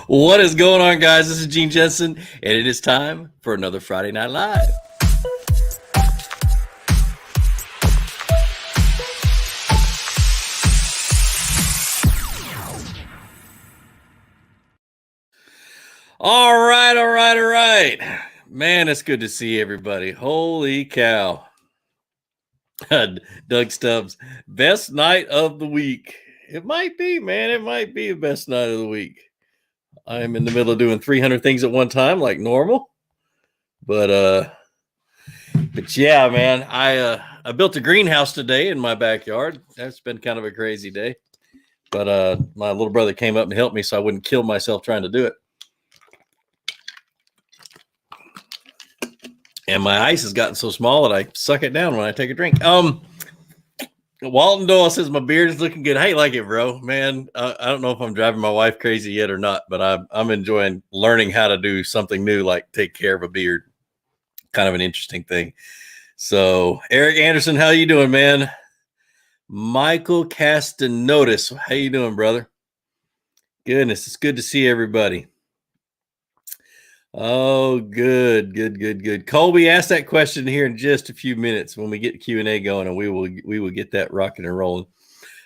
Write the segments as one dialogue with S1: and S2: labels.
S1: What is going on, guys? This is Gene Jensen, and it is time for another Friday Night Live. All right. Man, it's good to see everybody. Holy cow. Doug Stubbs, best night of the week. It might be, man. It might be the best night of the week. I'm in the middle of doing 300 things at one time, like normal. But yeah, man, I built a greenhouse today in my backyard. That's been kind of a crazy day. But my little brother came up and helped me so I wouldn't kill myself trying to do it. And my ice has gotten so small that I suck it down when I take a drink. Walton Doyle says my beard is looking good. How you like it, bro? Man, I don't know if I'm driving my wife crazy yet or not, but I'm enjoying learning how to do something new, like take care of a beard. Kind of an interesting thing. So, Eric Anderson, how you doing, man? Michael Castanotis, how you doing, brother? Goodness, it's good to see everybody. Oh, good. Colby, ask that question here in just a few minutes when we get Q&A going, and we will get that rocking and rolling.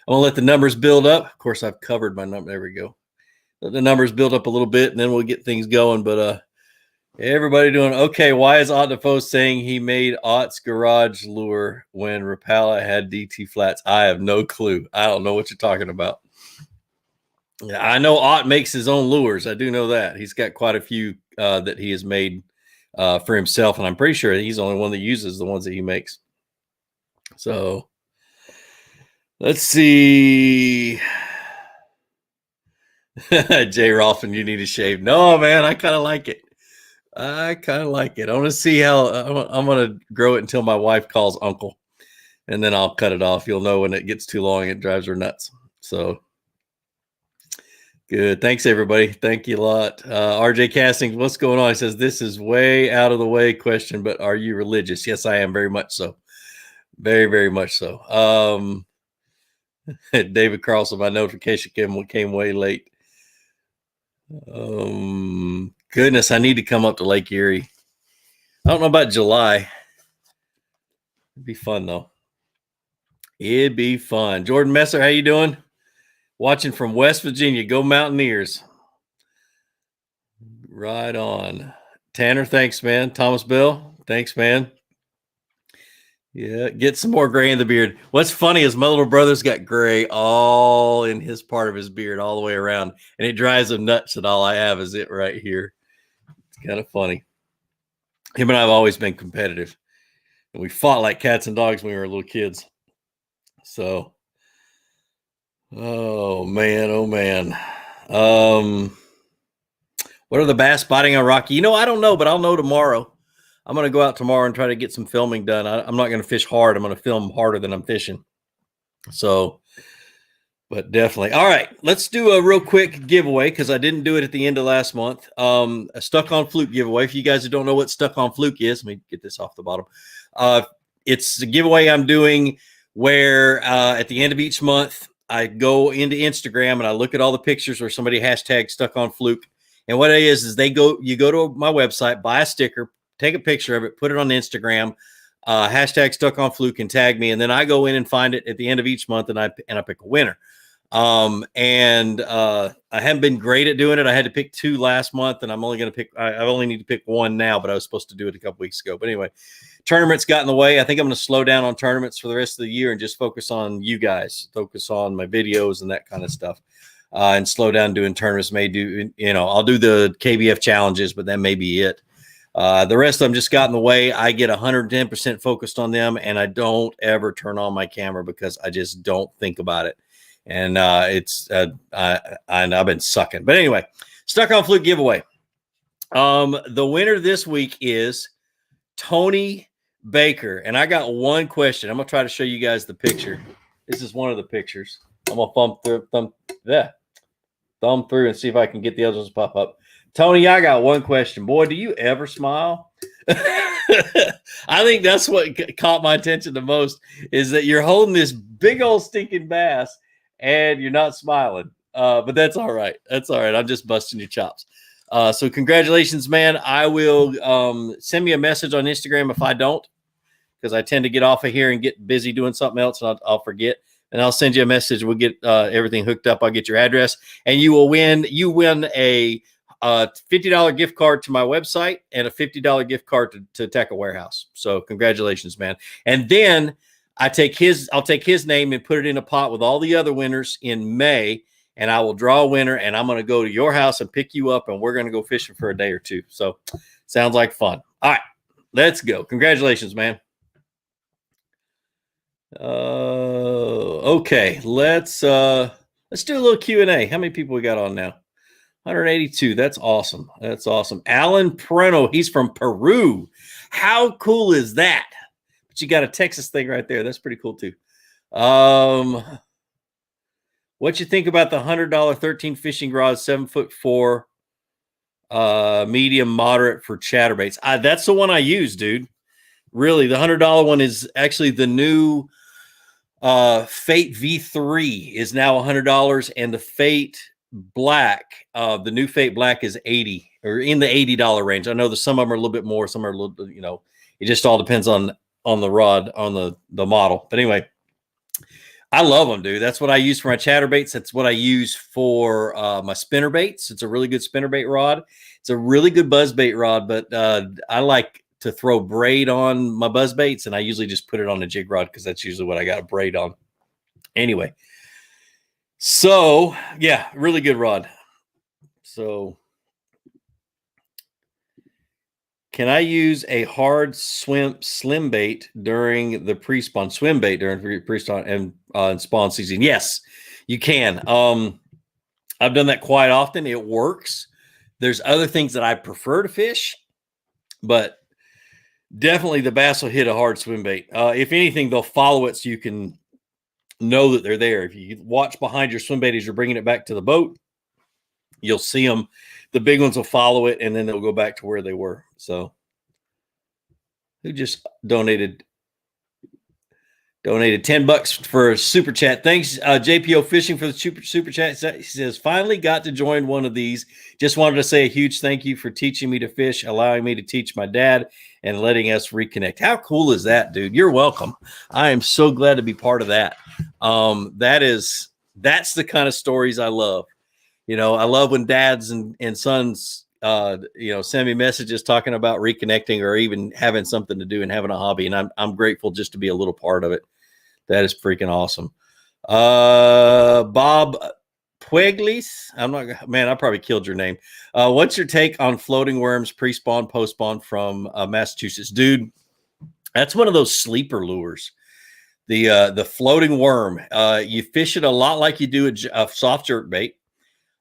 S1: I'm gonna let the numbers build up. Of course, I've covered my number. There we go. Let the numbers build up a little bit, and then we'll get things going. But everybody doing okay? Why is Ott Defoe saying he made Ott's garage lure when Rapala had DT flats? I have no clue. I don't know what you're talking about. I know Ott makes his own lures. I do know that. He's got quite a few that he has made for himself, and I'm pretty sure he's the only one that uses the ones that he makes. So let's see. Jay Rolfin, you need a shave. No, man, I kind of like it. I want to see how I'm going to grow it until my wife calls uncle, and then I'll cut it off. You'll know when it gets too long, it drives her nuts. So good. Thanks, everybody. Thank you a lot. RJ Casting, what's going on? He says, this is way out of the way question, but are you religious? Yes, I am. Very much so. Very, very much so. David Carlson, my notification came way late. Goodness, I need to come up to Lake Erie. I don't know about July. It'd be fun, though. It'd be fun. Jordan Messer, how you doing? Watching from West Virginia. Go Mountaineers. Right on. Tanner, thanks, man. Thomas Bill, thanks, man. Yeah, get some more gray in the beard. What's funny is my little brother's got gray all in his part of his beard all the way around, and it drives him nuts that all I have is it right here. It's kind of funny. Him and I have always been competitive, and we fought like cats and dogs when we were little kids. So, oh man. What are the bass biting on Rocky? I don't know, but I'll know tomorrow. I'm going to go out tomorrow and try to get some filming done. I'm not going to fish hard. I'm going to film harder than I'm fishing. So, but definitely. All right, let's do a real quick giveaway because I didn't do it at the end of last month. A Stuck on Fluke giveaway. If you guys don't know what Stuck on Fluke is, let me get this off the bottom. It's a giveaway I'm doing where at the end of each month, I go into Instagram and I look at all the pictures where somebody hashtag Stuck on Fluke. And what it is you go to my website, buy a sticker, take a picture of it, put it on Instagram, hashtag Stuck on Fluke, and tag me. And then I go in and find it at the end of each month, and I pick a winner. I haven't been great at doing it. I had to pick 2 last month, and I only need to pick 1 now, but I was supposed to do it a couple weeks ago. But anyway, tournaments got in the way. I think I'm going to slow down on tournaments for the rest of the year and just focus on you guys, focus on my videos and that kind of stuff. And slow down doing tournaments. I'll do the KBF challenges, but that may be it. The rest of them just got in the way. I get 110% focused on them, and I don't ever turn on my camera because I just don't think about it. And I've been sucking. But anyway, Stuck on Fluke giveaway. The winner this week is Tony Baker, and I got one question. I'm gonna try to show you guys the picture. This is one of the pictures. I'm gonna thumb through and see if I can get the others to pop up. Tony, I got one question. Boy, do you ever smile? I think that's what caught my attention the most is that you're holding this big old stinking bass and you're not smiling. But that's all right. That's all right. I'm just busting your chops. So congratulations, man. I will send me a message on Instagram if I don't, because I tend to get off of here and get busy doing something else, and I'll forget. And I'll send you a message. We'll get everything hooked up. I'll get your address, and you will win. You win a $50 gift card to my website and a $50 gift card to Tackle Warehouse. So congratulations, man. And then I'll take his name and put it in a pot with all the other winners in May, and I will draw a winner, and I'm going to go to your house and pick you up, and we're going to go fishing for a day or two. So sounds like fun. All right, let's go. Congratulations, man. Okay, let's do a little Q&A. How many people we got on now? 182. That's awesome. That's awesome. Alan Preno, he's from Peru. How cool is that? But you got a Texas thing right there. That's pretty cool too. What you think about the $100 13 fishing rod, 7'4", medium moderate for chatterbaits? That's the one I use, dude. Really, the $100 one is actually the new Fate V3 is now $100, and the Fate Black, the new Fate Black is $80 or in the $80 range. I know that some of them are a little bit more, some are a little bit, it just all depends on the rod, on the model. But anyway, I love them, dude. That's what I use for my chatterbaits. That's what I use for my spinnerbaits. It's a really good spinnerbait rod. It's a really good buzzbait rod, but I like to throw braid on my buzzbaits, and I usually just put it on a jig rod because that's usually what I got a braid on. Anyway, so yeah, really good rod. So can I use a hard slim bait during the pre-spawn swim bait during pre-spawn and spawn season? Yes, you can. I've done that quite often. It works. There's other things that I prefer to fish, but definitely the bass will hit a hard swim bait. If anything, they'll follow it so you can know that they're there. If you watch behind your swim bait as you're bringing it back to the boat, you'll see them. The big ones will follow it, and then they'll go back to where they were. So who just donated $10 for a super chat? Thanks, JPO Fishing, for the super chat. He says, finally got to join one of these. Just wanted to say a huge thank you for teaching me to fish, allowing me to teach my dad, and letting us reconnect. How cool is that, dude? You're welcome. I am so glad to be part of that. That's the kind of stories I love. I love when dads and sons send me messages talking about reconnecting or even having something to do and having a hobby. And I'm grateful just to be a little part of it. That is freaking awesome. Bob Pueglis. I probably killed your name. What's your take on floating worms, pre-spawn, post-spawn from Massachusetts? Dude, that's one of those sleeper lures. The floating worm, you fish it a lot like you do a soft jerk bait.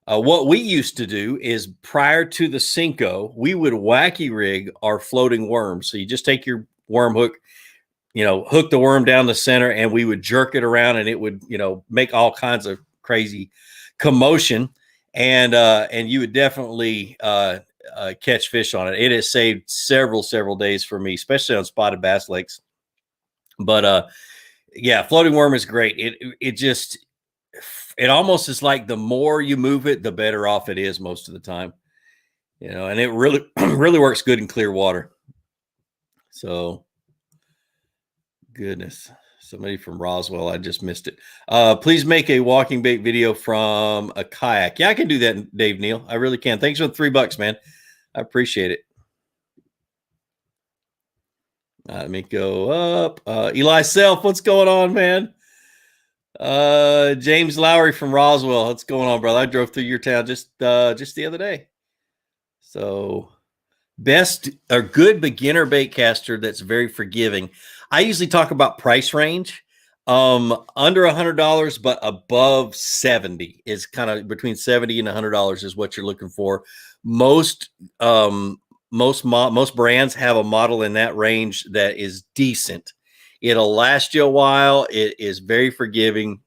S1: What we used to do is prior to the Cinco, we would wacky rig our floating worm. So you just take your worm hook, hook the worm down the center, and we would jerk it around, and it would, make all kinds of crazy commotion, and you would definitely catch fish on it. It has saved several days for me, especially on spotted bass lakes. But yeah, floating worm is great. It almost is like the more you move it, the better off it is most of the time, and it really, really works good in clear water. So goodness, somebody from Roswell, I just missed it. Please make a walking bait video from a kayak. Yeah, I can do that, Dave Neal. I really can. Thanks for the $3, man. I appreciate it. Let me go up. Eli Self, what's going on, man? James Lowry from Roswell, what's going on, brother? I drove through your town just the other day. So best or good beginner bait caster that's very forgiving. I usually talk about price range. Under $100, but above 70 is kind of between 70 and $100 is what you're looking for. Most brands have a model in that range that is decent. It'll last you a while. It is very forgiving.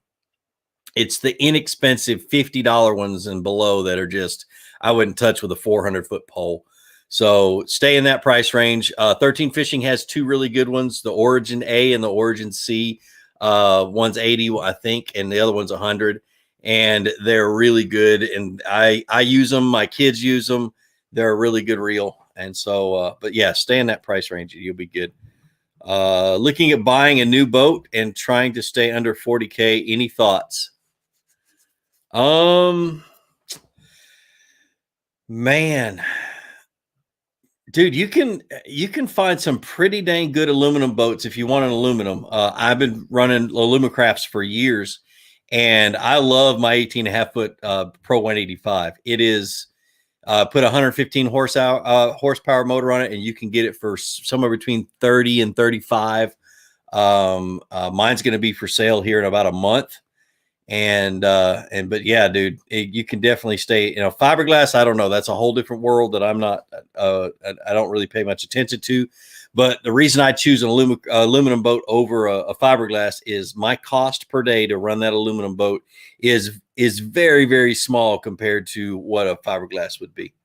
S1: It's the inexpensive $50 ones and below that are just, I wouldn't touch with a 400-foot pole. So stay in that price range. 13 Fishing has two really good ones, the Origin A and the Origin C. One's 80, I think, and the other one's 100. and they're really good. And I use them. My kids use them. They're a really good reel. And so, but yeah, stay in that price range. You'll be good. Looking at buying a new boat and trying to stay under 40K. Any thoughts? Man, dude, you can find some pretty dang good aluminum boats if you want an aluminum. I've been running Alumacrafts for years, and I love my 18.5 foot Pro 185. It is put 115 horsepower motor on it, and you can get it for somewhere between 30 and 35. Mine's going to be for sale here in about a month. But yeah, dude, you can definitely stay, fiberglass. I don't know. That's a whole different world that I'm not, I don't really pay much attention to. But the reason I choose an aluminum boat over a fiberglass is my cost per day to run that aluminum boat is very, very small compared to what a fiberglass would be.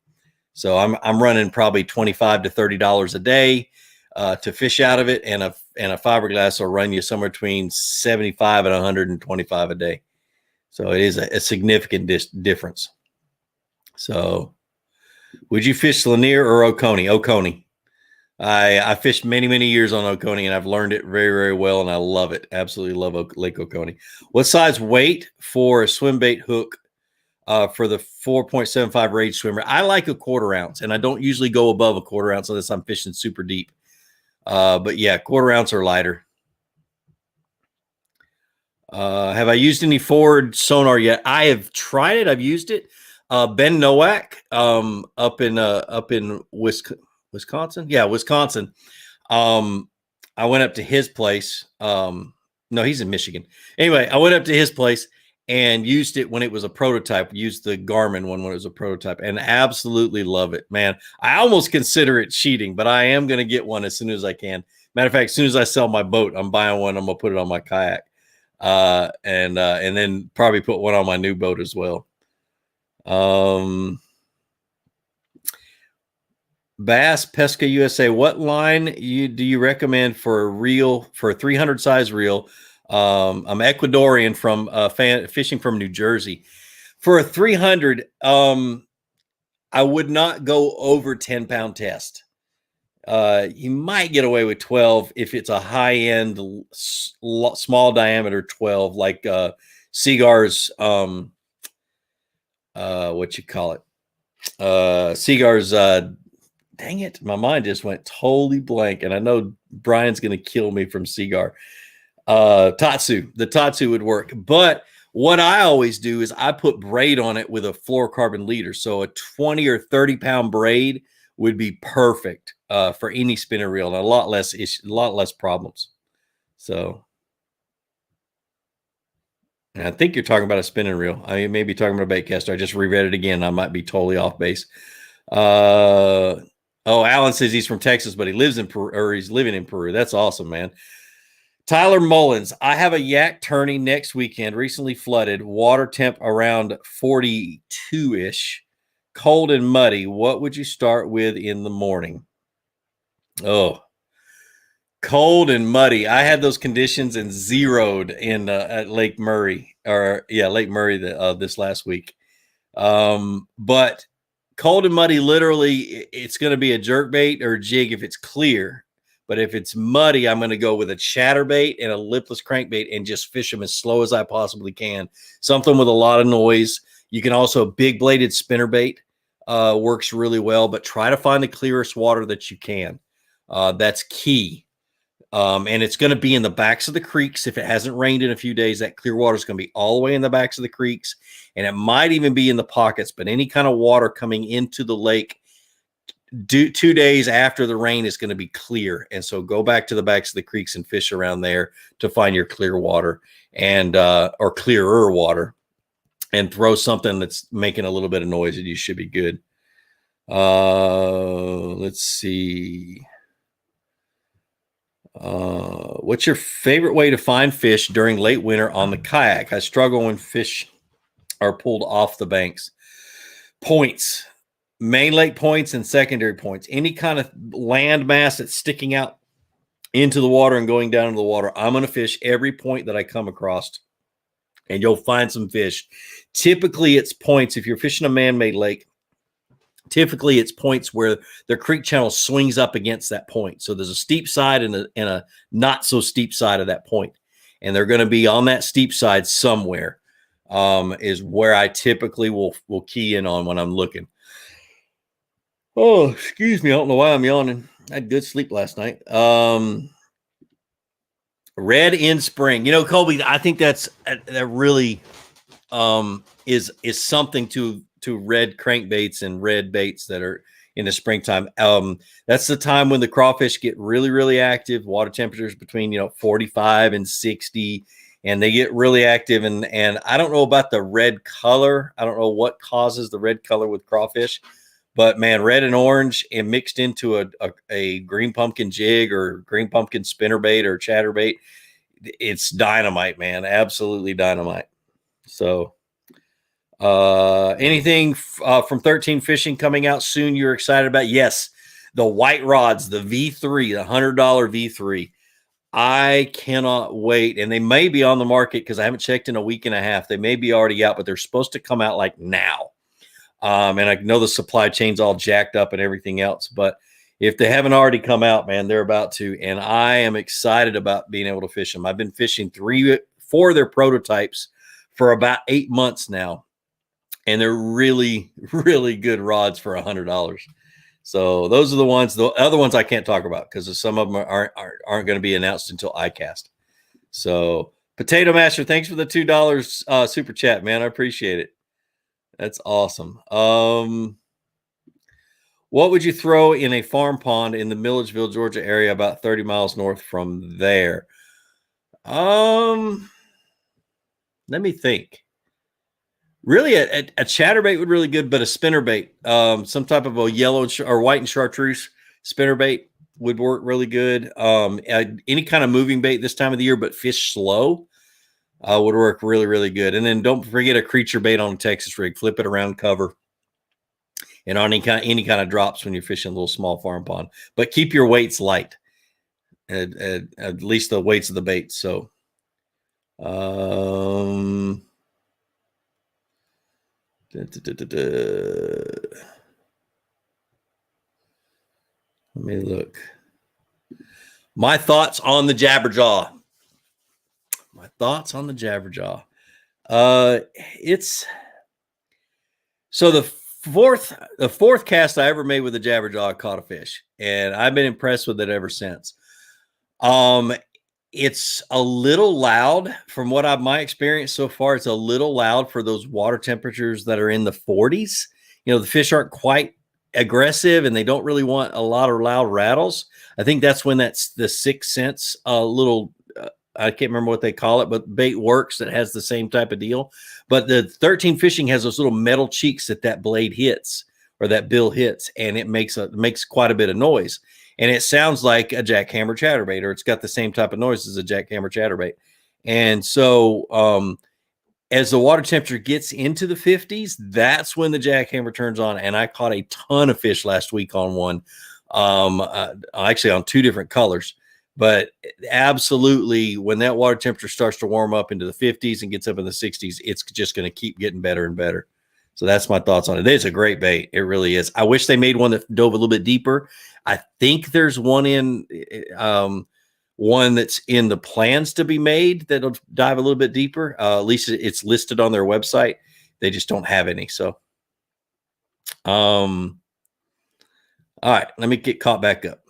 S1: So I'm running probably $25 to $30 a day to fish out of it, and a fiberglass will run you somewhere between 75 and 125 a day. So it is a significant difference. So would you fish Lanier or Oconee? Oconee. I fished many, many years on Oconee, and I've learned it very, very well, and I love it. Absolutely love Lake Oconee. What size weight for a swim bait hook for the 4.75 Rage swimmer? I like a 1/4 ounce, and I don't usually go above a 1/4 ounce unless I'm fishing super deep. But yeah, 1/4 ounce or lighter. Have I used any forward sonar yet? I have tried it. I've used it. Ben Nowak, up in Wisconsin. Yeah, Wisconsin. I went up to his place. No, he's in Michigan. Anyway, I went up to his place and used it when it was a prototype. Used the Garmin one when it was a prototype, and absolutely love it, man. I almost consider it cheating, but I am going to get one as soon as I can. Matter of fact, as soon as I sell my boat, I'm buying one. I'm gonna put it on my kayak. And then probably put one on my new boat as well. Bass Pesca USA, what line do you recommend for a reel, for a 300 size reel? I'm Ecuadorian from fishing from New Jersey. For a 300, I would not go over 10-pound test. You might get away with 12 if it's a high-end, small diameter 12, like Seagar's, what you call it? Seagar's, dang it, my mind just went totally blank, and I know Brian's going to kill me from Seagar. Tatsu. The Tatsu would work. But what I always do is I put braid on it with a fluorocarbon leader. So a 20 or 30-pound braid would be perfect for any spinner reel, and a lot less problems. So, and I think you're talking about a spinning reel. I may be talking about a baitcaster. I just reread it again. I might be totally off base. Oh, Alan says he's from Texas, but he lives in Peru, or he's living in Peru. That's awesome, man. Tyler Mullins, I have a yak tourney next weekend, recently flooded, water temp around 42-ish. Cold and muddy. What would you start with in the morning? Oh, cold and muddy. I had those conditions and zeroed in at Lake Murray, Lake Murray this last week. But cold and muddy, literally, it's going to be a jerkbait or a jig if it's clear. But if it's muddy, I'm going to go with a chatterbait and a lipless crankbait and just fish them as slow as I possibly can. Something with a lot of noise. You can also, big bladed spinnerbait works really well, but try to find the clearest water that you can. That's key. And it's going to be in the backs of the creeks. If it hasn't rained in a few days, that clear water is going to be all the way in the backs of the creeks. And it might even be in the pockets, but any kind of water coming into the lake 2 days after the rain is going to be clear. And so go back to the backs of the creeks and fish around there to find your clear water and, or clearer water, and throw something that's making a little bit of noise and you should be good. Let's see. What's your favorite way to find fish during late winter on the kayak? I struggle when fish are pulled off the banks. Points, main lake points and secondary points. Any kind of land mass that's sticking out into the water and going down into the water, I'm going to fish every point that I come across and you'll find some fish. Typically, it's points. If you're fishing a man-made lake, typically it's points where the creek channel swings up against that point. So there's a steep side and a not so steep side of that point. And they're going to be on that steep side somewhere, is where I typically will key in on when I'm looking. Oh, excuse me. I don't know why I'm yawning. I had good sleep last night. Red in spring. You know, Colby, I think that really is something to red crankbaits and red baits that are in the springtime. That's the time when the crawfish get really, really active. Water temperatures between 45 and 60, and they get really active. And I don't know about the red color. I don't know what causes the red color with crawfish, but man, red and orange and mixed into a green pumpkin jig or green pumpkin spinnerbait or chatterbait, it's dynamite, man. Absolutely dynamite. So anything from 13 Fishing coming out soon you're excited about? Yes, the white rods, the V3, the $100 V3. I cannot wait. And they may be on the market because I haven't checked in a week and a half. They may be already out, but they're supposed to come out like now. And I know the supply chain's all jacked up and everything else, but if they haven't already come out, man, they're about to. And I am excited about being able to fish them. I've been fishing 4 of their prototypes for about 8 months now. And they're really, really good rods for $100. So those are the ones. The other ones I can't talk about because some of them aren't going to be announced until ICAST. So Potato Master, thanks for the $2 super chat, man. I appreciate it. That's awesome. What would you throw in a farm pond in the Milledgeville, Georgia area, about 30 miles north from there? Let me think. Really, a chatterbait would be really good, but a spinnerbait, some type of a yellow or white and chartreuse spinnerbait would work really good. Any kind of moving bait this time of the year, but fish slow, would work really, really good. And then don't forget a creature bait on a Texas rig. Flip it around cover, and on any kind of drops when you're fishing a little small farm pond. But keep your weights light, at least the weights of the bait. So, let me look. My thoughts on the Jabberjaw. It's so the fourth cast I ever made with the Jabberjaw, I caught a fish, and I've been impressed with it ever since. It's a little loud from what my experience so far. It's a little loud for those water temperatures that are in the 40s. The fish aren't quite aggressive and they don't really want a lot of loud rattles. I think that's when that's the 6th Sense little, I can't remember what they call it, but bait works that has the same type of deal. But the 13 Fishing has those little metal cheeks that blade hits or that bill hits, and it makes quite a bit of noise. And it sounds like a jackhammer chatterbait, or it's got the same type of noise as a jackhammer chatterbait. And so as the water temperature gets into the 50s, that's when the jackhammer turns on. And I caught a ton of fish last week on one, actually on 2 different colors. But absolutely, when that water temperature starts to warm up into the 50s and gets up in the 60s, it's just going to keep getting better and better. So that's my thoughts on it. It's a great bait. It really is. I wish they made one that dove a little bit deeper. I think there's one that's in the plans to be made that'll dive a little bit deeper. At least it's listed on their website. They just don't have any. So, all right, let me get caught back up.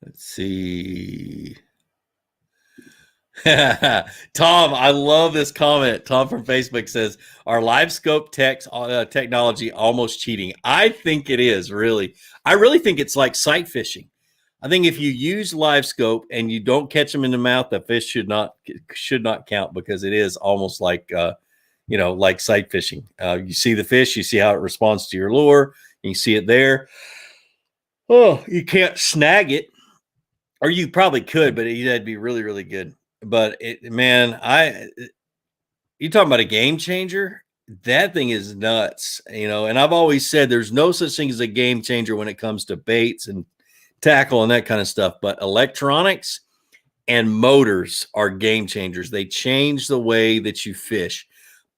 S1: Let's see. Tom, I love this comment. Tom from Facebook says, "Our live scope technology almost cheating?" I think it is, really. I really think it's like sight fishing. I think if you use live scope and you don't catch them in the mouth, the fish should not count, because it is almost like like sight fishing. You see the fish, you see how it responds to your lure, and you see it there. Oh, you can't snag it, or you probably could, but it'd be really, really good. But you talking about a game changer? That thing is nuts, and I've always said there's no such thing as a game changer when it comes to baits and tackle and that kind of stuff. But electronics and motors are game changers. They change the way that you fish.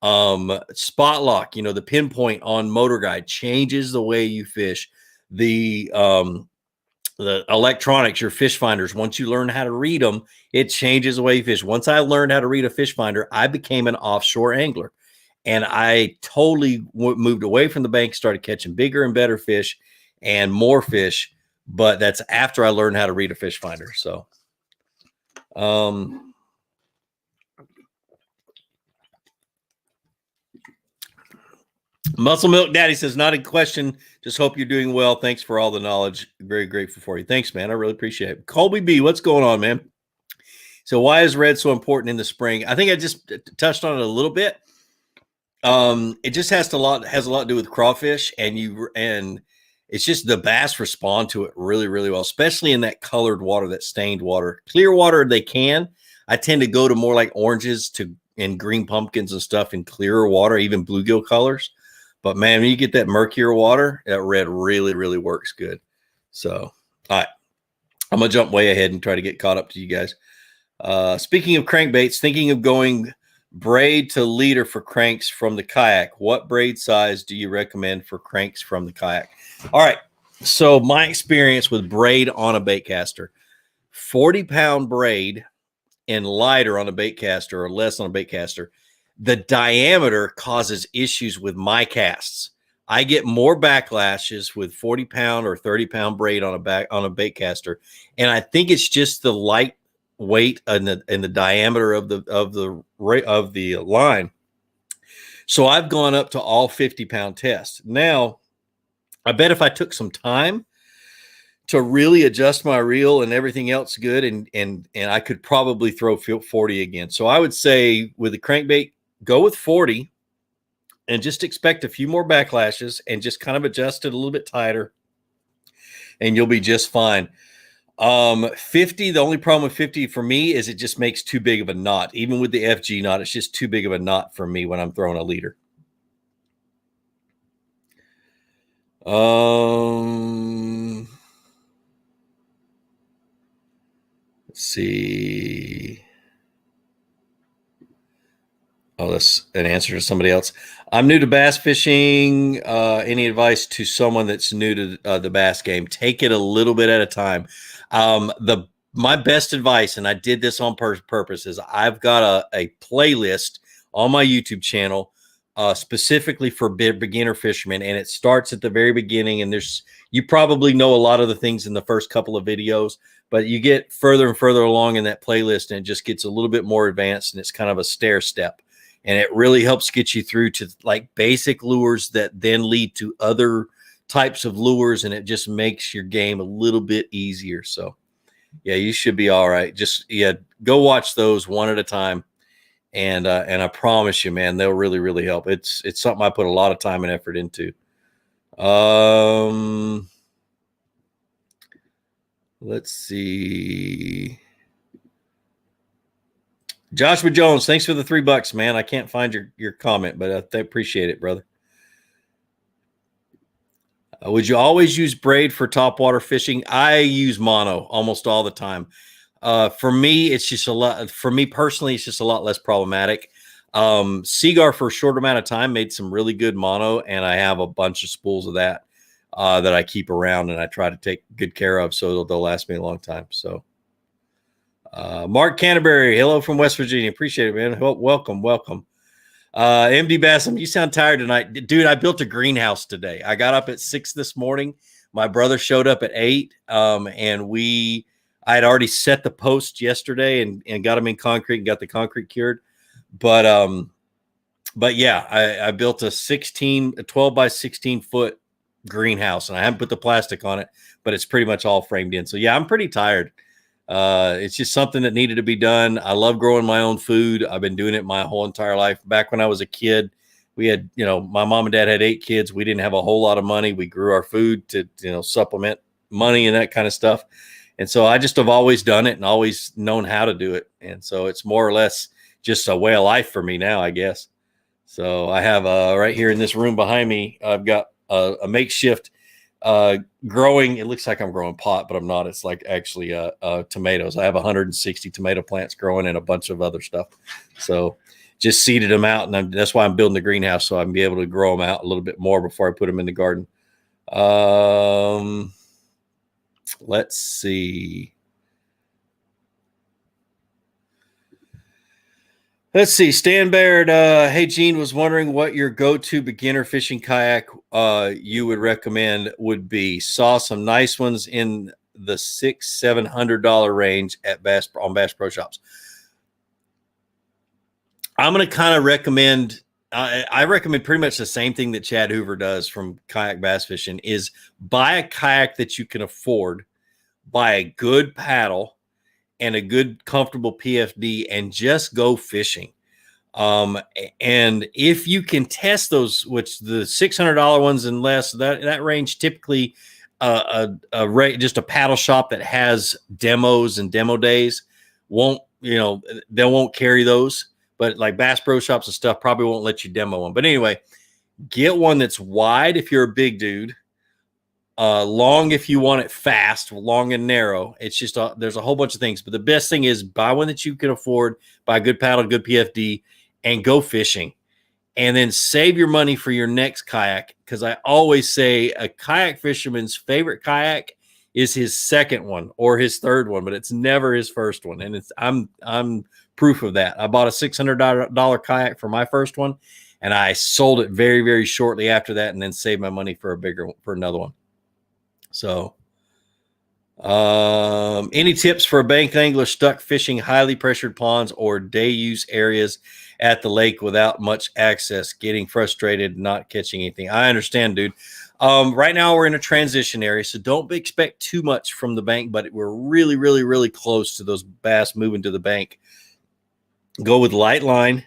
S1: Spot lock, the pinpoint on Motor Guide changes the way you fish. The electronics, your fish finders, once you learn how to read them, it changes the way you fish. Once I learned how to read a fish finder, I became an offshore angler, and I totally moved away from the bank, started catching bigger and better fish and more fish. But that's after I learned how to read a fish finder. So, Muscle Milk Daddy says, not a question. Just hope you're doing well. Thanks for all the knowledge. Very grateful for you. Thanks, man. I really appreciate it. Colby B, what's going on, man? So why is red so important in the spring? I think I just touched on it a little bit. It just has a lot to do with crawfish, and it's just the bass respond to it really, really well, especially in that colored water, that stained water. Clear water, they can. I tend to go to more like oranges and green pumpkins and stuff in clearer water, even bluegill colors. But man, when you get that murkier water, that red really, really works good. So, all right, I'm gonna jump way ahead and try to get caught up to you guys. Speaking of crankbaits, thinking of going braid to leader for cranks from the Kayak. What braid size do you recommend for cranks from the Kayak? All right, so my experience with braid on a bait caster, 40-pound braid and lighter on a bait caster or less on a bait caster, the diameter causes issues with my casts. I get more backlashes with 40-pound or 30-pound braid on a bait caster, and I think it's just the light weight and the diameter of the line. So I've gone up to all 50-pound tests. Now, I bet if I took some time to really adjust my reel and everything else good, and I could probably throw 40 again. So I would say with the crankbait, go with 40 and just expect a few more backlashes and just kind of adjust it a little bit tighter, and you'll be just fine. 50, the only problem with 50 for me is it just makes too big of a knot. Even with the FG knot, it's just too big of a knot for me when I'm throwing a leader. Let's see. Oh, that's an answer to somebody else. I'm new to bass fishing. Any advice to someone that's new to the bass game? Take it a little bit at a time. My best advice, and I did this on purpose, is I've got a playlist on my YouTube channel specifically for beginner fishermen, and it starts at the very beginning. And you probably know a lot of the things in the first couple of videos, but you get further and further along in that playlist, and it just gets a little bit more advanced, and it's kind of a stair step. And it really helps get you through to like basic lures that then lead to other types of lures, and it just makes your game a little bit easier. So yeah, you should be all right. Just go watch those one at a time. And I promise you, man, they'll really, really help. It's something I put a lot of time and effort into. Let's see. Joshua Jones, thanks for the $3, man. I can't find your comment, but I appreciate it, brother. Would you always use braid for topwater fishing? I use mono almost all the time. For me, it's just a lot. For me personally, it's just a lot less problematic. Seagar for a short amount of time made some really good mono, and I have a bunch of spools of that that I keep around and I try to take good care of so they'll last me a long time. So. Mark Canterbury, hello from West Virginia. Appreciate it, man. Welcome. MD Bassam, you sound tired tonight. Dude, I built a greenhouse today. I got up at 6 this morning. My brother showed up at 8, and I had already set the posts yesterday and got them in concrete and got the concrete cured. But yeah, I built a 12 by 16 foot greenhouse, and I haven't put the plastic on it, but it's pretty much all framed in. So yeah, I'm pretty tired. It's just something that needed to be done. I love growing my own food. I've been doing it my whole entire life. Back when I was a kid, we had, my mom and dad had 8 kids. We didn't have a whole lot of money. We grew our food to, supplement money and that kind of stuff. And so I just have always done it and always known how to do it. And so it's more or less just a way of life for me now, I guess. So I have right here in this room behind me, I've got a makeshift growing. It looks like I'm growing pot, but I'm not. It's like actually tomatoes. I have 160 tomato plants growing and a bunch of other stuff. So just seeded them out, and that's why I'm building the greenhouse, so I can be able to grow them out a little bit more before I put them in the garden. Let's see. Stan Baird. Hey, Gene, was wondering what your go-to beginner fishing kayak you would recommend would be. Saw some nice ones in the $600-700 range at Bass Pro Shops. I'm going to kind of recommend. I recommend pretty much the same thing that Chad Hoover does from Kayak Bass Fishing: is buy a kayak that you can afford, buy a good paddle and a good comfortable PFD, and just go fishing. And if you can test those, which the $600 ones and less, that range, typically just a paddle shop that has demos and demo days won't, they won't carry those, but like Bass Pro Shops and stuff probably won't let you demo them. But anyway, get one that's wide if you're a big dude, long if you want it fast, long and narrow. It's just there's a whole bunch of things, but the best thing is buy one that you can afford, buy a good paddle, good PFD, and go fishing. And then save your money for your next kayak, because I always say a kayak fisherman's favorite kayak is his second one or his third one, but it's never his first one. And I'm proof of that. I bought a $600 kayak for my first one, and I sold it very, very shortly after that, and then saved my money for another one. So, any tips for a banked angler stuck fishing highly pressured ponds or day use areas at the lake without much access, getting frustrated, not catching anything? I understand, dude. Right now we're in a transition area, so don't expect too much from the bank, but we're really, really, really close to those bass moving to the bank. Go with light line,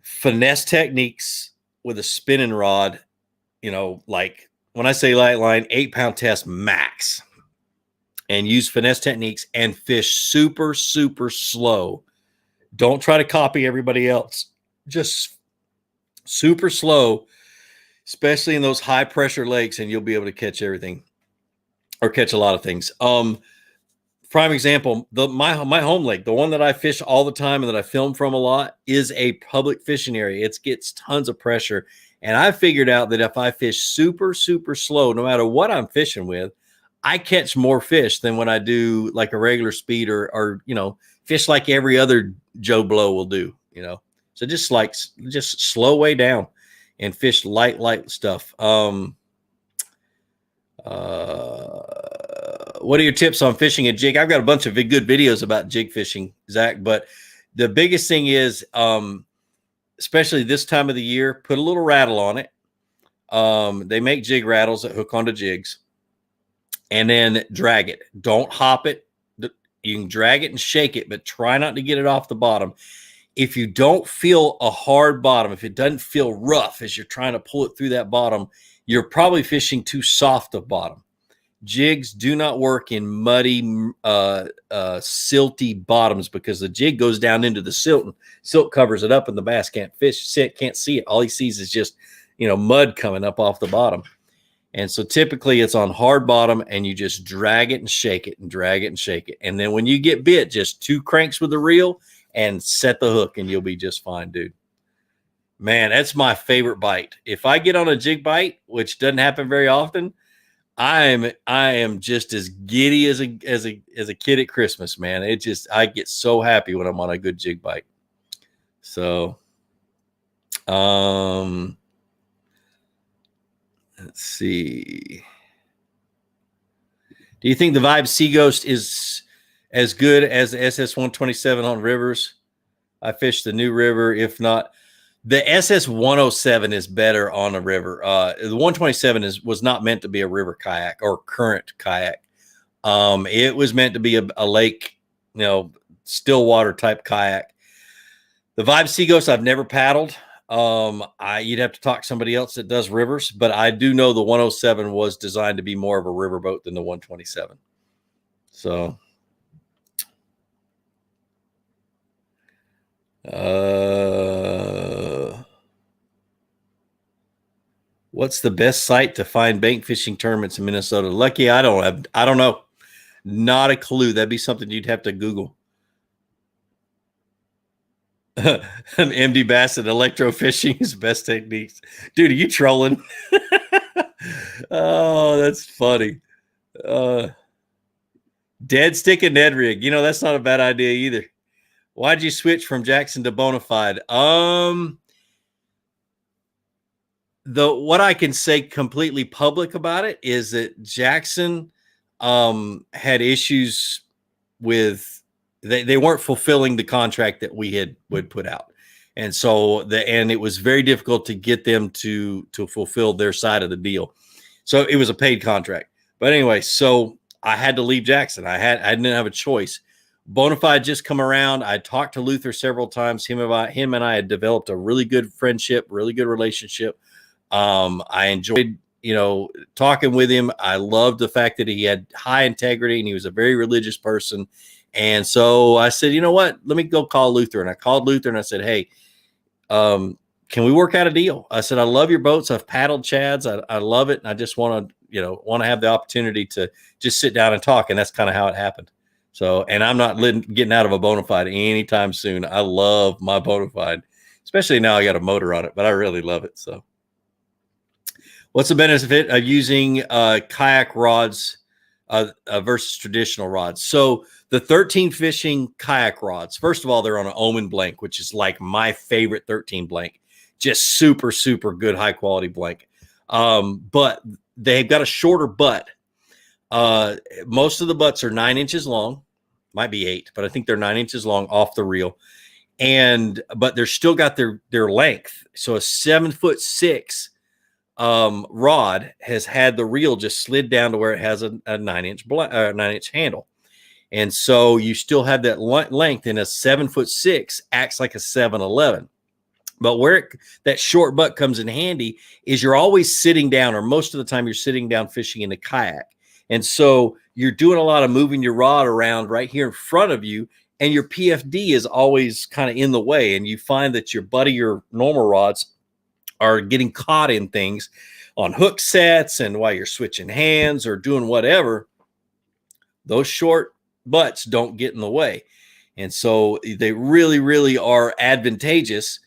S1: finesse techniques with a spinning rod, like when I say light line, 8-pound test max, and use finesse techniques and fish super, super slow. Don't try to copy everybody else. Just super slow, especially in those high pressure lakes, and you'll be able to catch everything, or catch a lot of things. Prime example, my home lake, the one that I fish all the time and that I film from a lot, is a public fishing area. It gets tons of pressure. And I figured out that if I fish super, super slow, no matter what I'm fishing with, I catch more fish than when I do like a regular speed or fish like every other Joe Blow will do, So just slow way down and fish light stuff. What are your tips on fishing a jig? I've got a bunch of good videos about jig fishing, Zach, but the biggest thing is, especially this time of the year, put a little rattle on it. They make jig rattles that hook onto jigs, and then drag it. Don't hop it. You can drag it and shake it, but try not to get it off the bottom. If you don't feel a hard bottom, if it doesn't feel rough as you're trying to pull it through that bottom, you're probably fishing too soft a bottom. Jigs do not work in muddy, silty bottoms, because the jig goes down into the silt, and silt covers it up, and the bass can't see it. All he sees is just, mud coming up off the bottom. And so typically it's on hard bottom, and you just drag it and shake it and drag it and shake it. And then when you get bit, just 2 cranks with the reel and set the hook, and you'll be just fine, dude. Man, that's my favorite bite. If I get on a jig bite, which doesn't happen very often, I am just as giddy as a kid at Christmas, man. I get so happy when I'm on a good jig bite. So, let's see. Do you think the Vibe Sea Ghost is as good as the SS-127 on rivers? I fished the new river. If not, the SS-107 is better on a river. The 127 was not meant to be a river kayak or current kayak. It was meant to be a lake, still water type kayak. The Vibe Sea Ghost I've never paddled. You'd have to talk to somebody else that does rivers, but I do know the 107 was designed to be more of a river boat than the 127. So, What's the best site to find bank fishing tournaments in Minnesota? Lucky, I don't know. Not a clue. That'd be something you'd have to Google. An MD Bassett electrofishing is best techniques. Dude, are you trolling? Oh, that's funny. Dead stick and Ned rig. You know, that's not a bad idea either. Why'd you switch from Jackson to Bonafide? What I can say completely public about it is that Jackson had issues with they weren't fulfilling the contract that we would put out. And so and it was very difficult to get them to fulfill their side of the deal. So it was a paid contract. But anyway, so I had to leave Jackson. I didn't have a choice. Bonafide just come around. I talked to Luther several times. Him and I had developed a really good friendship, really good relationship. I enjoyed, talking with him. I loved the fact that he had high integrity and he was a very religious person. And so I said, you know what? Let me go call Luther. And I called Luther and I said, hey, can we work out a deal? I said, I love your boats. I've paddled Chads. I love it. And I just want to have the opportunity to just sit down and talk. And that's kind of how it happened. So, and I'm not getting out of a Bonafide anytime soon. I love my Bonafide, especially now I got a motor on it, but I really love it. So what's the benefit of using kayak rods versus traditional rods? So the 13 fishing kayak rods, first of all, they're on an Omen blank, which is like my favorite 13 blank. Just super, super good, high quality blank. But they've got a shorter butt. Most of the butts are 9 inches long, might be 8, but I think they're 9 inches long off the reel. But they're still got their length. So a 7'6" rod has had the reel just slid down to where it has a 9-inch handle. And so you still have that length, and a 7'6" acts like a 7'11". But where that short butt comes in handy is you're always sitting down, or most of the time you're sitting down fishing in a kayak. And so you're doing a lot of moving your rod around right here in front of you, and your PFD is always kind of in the way. And you find that your normal rods are getting caught in things on hook sets, and while you're switching hands or doing whatever, those short butts don't get in the way. And so they really, really are advantageous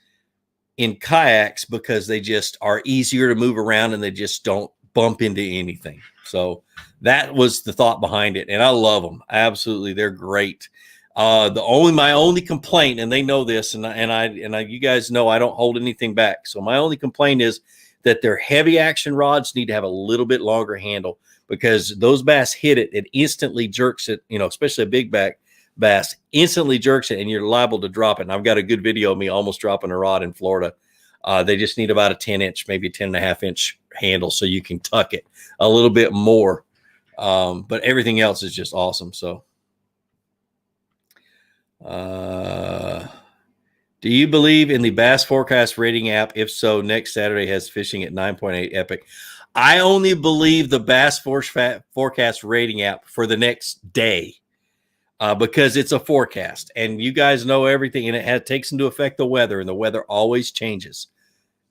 S1: in kayaks because they just are easier to move around and they just don't bump into anything. So that was the thought behind it. And I love them. Absolutely. They're great. My only complaint, and they know this, and you guys know I don't hold anything back. So my only complaint is that their heavy action rods need to have a little bit longer handle, because those bass hit it, it instantly jerks it, especially a big back bass, instantly jerks it, and you're liable to drop it. And I've got a good video of me almost dropping a rod in Florida. They just need about a 10-inch, maybe 10.5-inch handle, so you can tuck it a little bit more. But everything else is just awesome. So do you believe in the Bass Forecast rating app? If so, next Saturday has fishing at 9.8 epic. I only believe the Bass Forecast rating app for the next day, because it's a forecast, and you guys know everything, and it takes into effect the weather, and the weather always changes.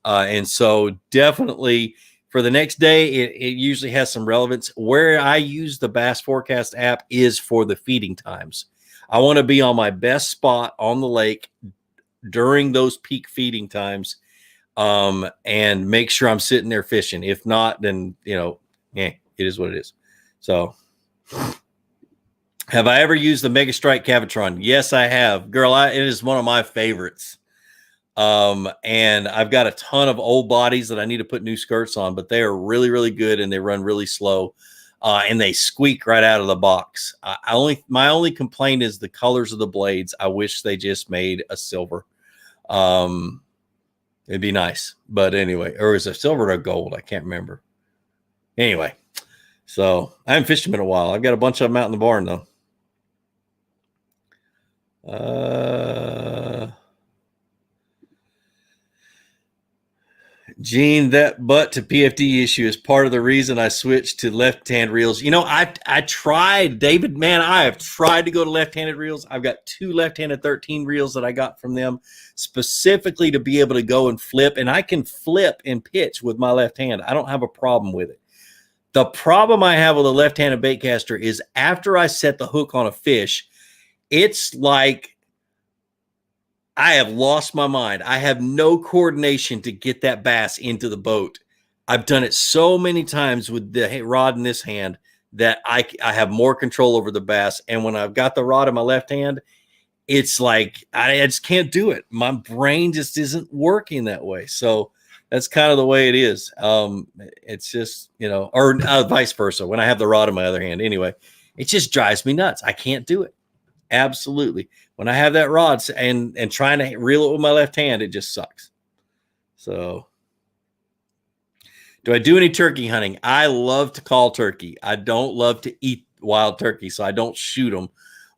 S1: And so definitely for the next day, it usually has some relevance. Where I use the Bass Forecast app is for the feeding times. I want to be on my best spot on the lake during those peak feeding times, and make sure I'm sitting there fishing. If not, then, it is what it is. So have I ever used the Mega Strike Cavatron? Yes, I have. Girl, it is one of my favorites. And I've got a ton of old bodies that I need to put new skirts on, but they are really, really good, and they run really slow. And they squeak right out of the box. My only complaint is the colors of the blades. I wish they just made a silver. It'd be nice, but anyway, or is it silver or gold? I can't remember. Anyway, so I haven't fished them in a while. I've got a bunch of them out in the barn though. Gene, that butt to PFD issue is part of the reason I switched to left-hand reels. You know, I tried, David, man, I have tried to go to left-handed reels. I've got 2 left-handed 13 reels that I got from them specifically to be able to go and flip, and I can flip and pitch with my left hand. I don't have a problem with it. The problem I have with a left-handed baitcaster is after I set the hook on a fish, it's like I have lost my mind. I have no coordination to get that bass into the boat. I've done it so many times with the rod in this hand that I have more control over the bass. And when I've got the rod in my left hand, it's like I just can't do it. My brain just isn't working that way. So that's kind of the way it is. It's just, you know, or vice versa. When I have the rod in my other hand, anyway, it just drives me nuts. I can't do it. Absolutely. When I have that rod and trying to reel it with my left hand, it just sucks. So, do I do any turkey hunting? I love to call turkey. I don't love to eat wild turkey, so I don't shoot them.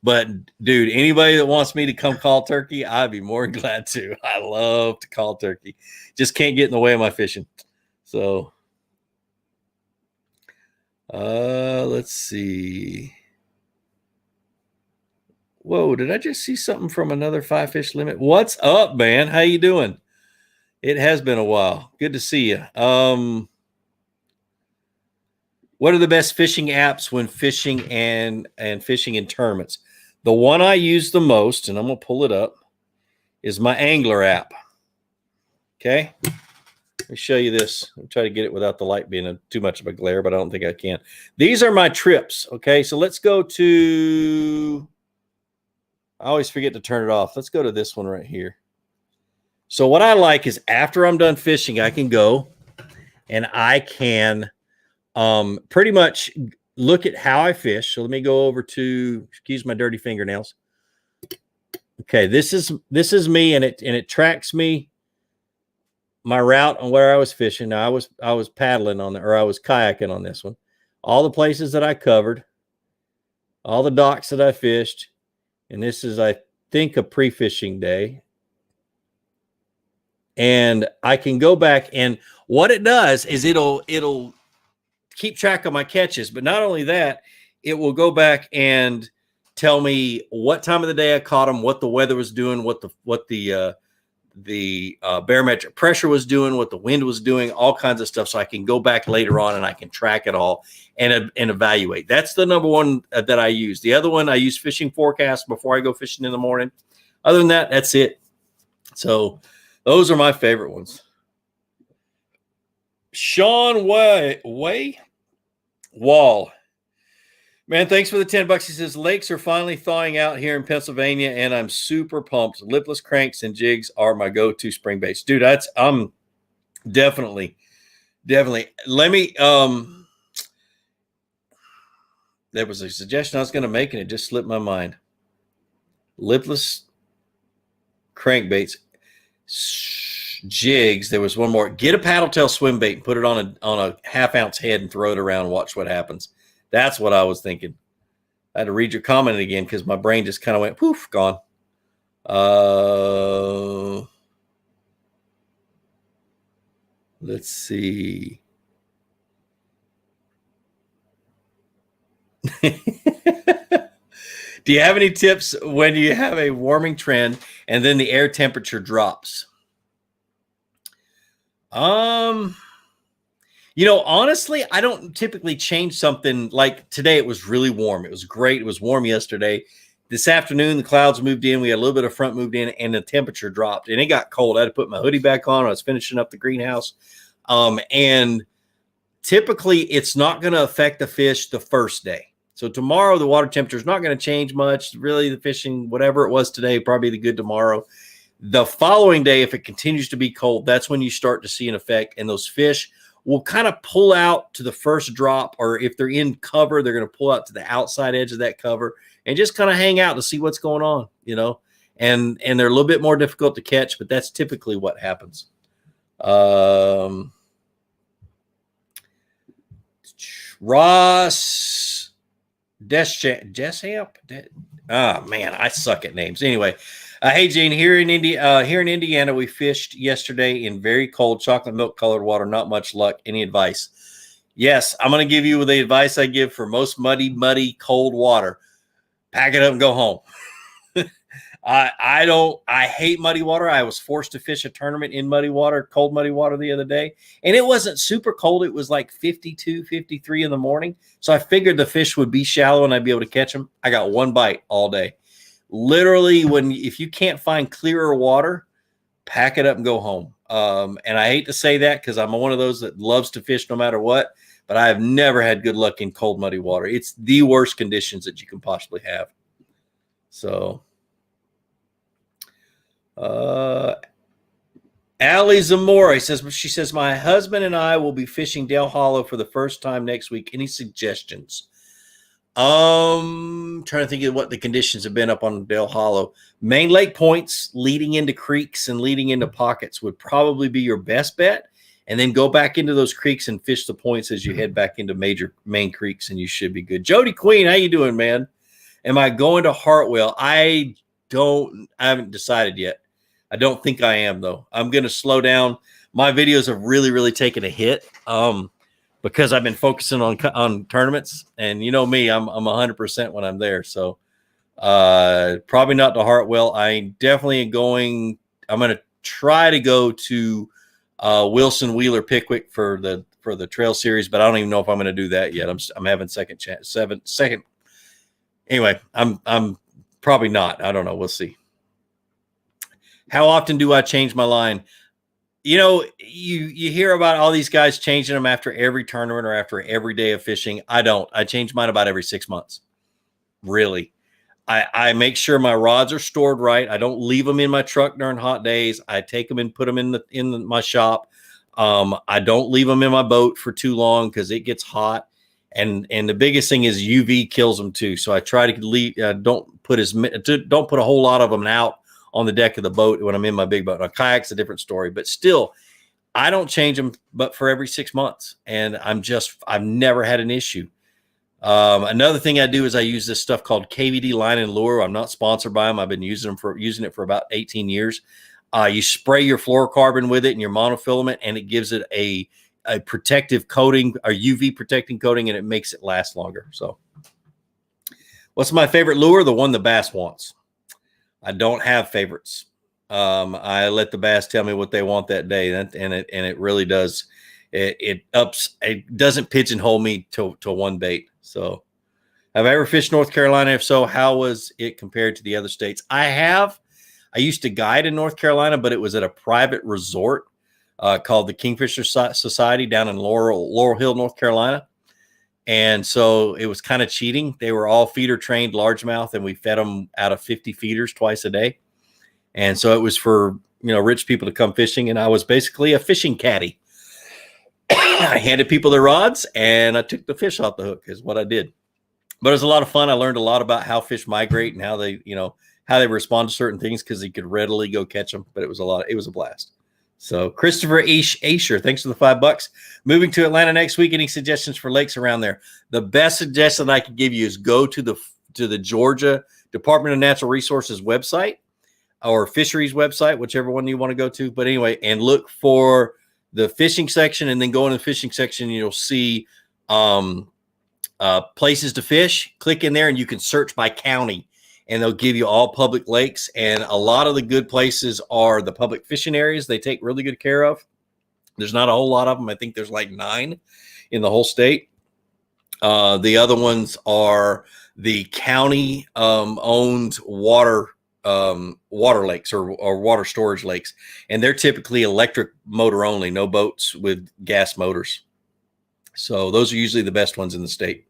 S1: But, dude, anybody that wants me to come call turkey, I'd be more than glad to. I love to call turkey. Just can't get in the way of my fishing. So, let's see. Whoa, did I just see something from another 5-fish limit? What's up, man? How you doing? It has been a while. Good to see you. What are the best fishing apps when fishing and fishing in tournaments? The one I use the most, and I'm going to pull it up, is my Angler app. Okay? Let me show you this. I'll try to get it without the light being too much of a glare, but I don't think I can. These are my trips. Okay, so let's go to... I always forget to turn it off. Let's go to this one right here. So what I like is after I'm done fishing, I can go and I can pretty much look at how I fish. So let me go over to, excuse my dirty fingernails. Okay, this is me, and it tracks me my route on where I was fishing. Now I was paddling on or I was kayaking on this one. All the places that I covered, all the docks that I fished. And this is, I think, a pre-fishing day. And I can go back, and what it does is it'll keep track of my catches. But not only that, it will go back and tell me what time of the day I caught them, what the weather was doing, what the barometric pressure was doing, what the wind was doing, all kinds of stuff. So I can go back later on and I can track it all and evaluate. That's the number one that I use. The other one, I use Fishing Forecast before I go fishing in the morning. Other than that, that's it. So those are my favorite ones. Sean Wall. Man, thanks for the $10. He says, lakes are finally thawing out here in Pennsylvania, and I'm super pumped. Lipless cranks and jigs are my go-to spring baits. Dude, I'm definitely. Let me, there was a suggestion I was going to make, and it just slipped my mind. Lipless crankbaits, jigs. There was one more. Get a paddle tail swim bait and put it on a half-ounce head and throw it around and watch what happens. That's what I was thinking. I had to read your comment again because my brain just kind of went poof, gone. Let's see. Do you have any tips when you have a warming trend and then the air temperature drops? You know, honestly, I don't typically change something. Like today, it was really warm. It was great. It was warm yesterday. This afternoon, the clouds moved in. We had a little bit of front moved in, and the temperature dropped, and it got cold. I had to put my hoodie back on. I was finishing up the greenhouse. And typically, it's not going to affect the fish the first day. So tomorrow, the water temperature is not going to change much. Really, the fishing, whatever it was today, probably the good tomorrow. The following day, if it continues to be cold, that's when you start to see an effect, and those fish will kind of pull out to the first drop, or if they're in cover, they're going to pull out to the outside edge of that cover and just kind of hang out to see what's going on, you know, and they're a little bit more difficult to catch, but that's typically what happens. Ross Deschamp. Oh man, I suck at names. Anyway, Hey, Gene, here in Indiana, we fished yesterday in very cold chocolate milk colored water. Not much luck. Any advice? Yes, I'm going to give you the advice I give for most muddy, cold water. Pack it up and go home. I hate muddy water. I was forced to fish a tournament in muddy water, cold muddy water the other day. And it wasn't super cold. It was like 52, 53 in the morning. So I figured the fish would be shallow and I'd be able to catch them. I got one bite all day. Literally, if you can't find clearer water, pack it up and go home. And I hate to say that because I'm one of those that loves to fish no matter what, but I have never had good luck in cold, muddy water. It's the worst conditions that you can possibly have. So, Allie Zamora she says, my husband and I will be fishing Dale Hollow for the first time next week. Any suggestions? Trying to think of what the conditions have been up on Dale Hollow. Main lake points leading into creeks and leading into pockets would probably be your best bet. And then go back into those creeks and fish the points as you head back into major main creeks, and you should be good. Jody Queen, how you doing, man? Am I going to Hartwell? I haven't decided yet. I don't think I am, though. I'm going to slow down. My videos have really taken a hit. Because I've been focusing on tournaments, and you know me, I'm 100% when I'm there. So probably not to Hartwell. I definitely am going. I'm going to try to go to Wilson, Wheeler, Pickwick for the trail series, but I don't even know if I'm going to do that yet. I'm having second. Anyway, I'm probably not. I don't know. We'll see. How often do I change my line? You know, you hear about all these guys changing them after every tournament or after every day of fishing. I don't. I change mine about every 6 months. Really. I make sure my rods are stored right. I don't leave them in my truck during hot days. I take them and put them in my shop. I don't leave them in my boat for too long because it gets hot. And the biggest thing is UV kills them too. So I try to leave. Don't put a whole lot of them out on the deck of the boat when I'm in my big boat. Now, kayak's a different story, but still, I don't change them but for every 6 months. And I've never had an issue. Another thing I do is I use this stuff called KVD line and lure. I'm not sponsored by them. I've been using it for about 18 years. You spray your fluorocarbon with it and your monofilament, and it gives it a protective coating, a UV protecting coating, and it makes it last longer. So what's my favorite lure? The one the bass wants. I don't have favorites. I let the bass tell me what they want that day, and it really does. It doesn't pigeonhole me to one bait. So, have I ever fished North Carolina? If so, how was it compared to the other states? I have. I used to guide in North Carolina, but it was at a private resort called the Kingfisher Society down in Laurel Hill, North Carolina. And so it was kind of cheating. They were all feeder trained largemouth, and we fed them out of 50 feeders twice a day. And so it was for, rich people to come fishing. And I was basically a fishing caddy. I handed people their rods and I took the fish off the hook is what I did. But it was a lot of fun. I learned a lot about how fish migrate and how they respond to certain things because you could readily go catch them. But it was a blast. So Christopher Asher, thanks for the $5. Moving to Atlanta next week. Any suggestions for lakes around there? The best suggestion I could give you is go to the Georgia Department of Natural Resources website or fisheries website, whichever one you want to go to. But anyway, and look for the fishing section, and then go in the fishing section, and you'll see places to fish. Click in there, and you can search by county, and they'll give you all public lakes. And a lot of the good places are the public fishing areas they take really good care of. There's not a whole lot of them. I think there's like 9 in the whole state. The other ones are the county owned water lakes or water storage lakes. And they're typically electric motor only, no boats with gas motors. So those are usually the best ones in the state.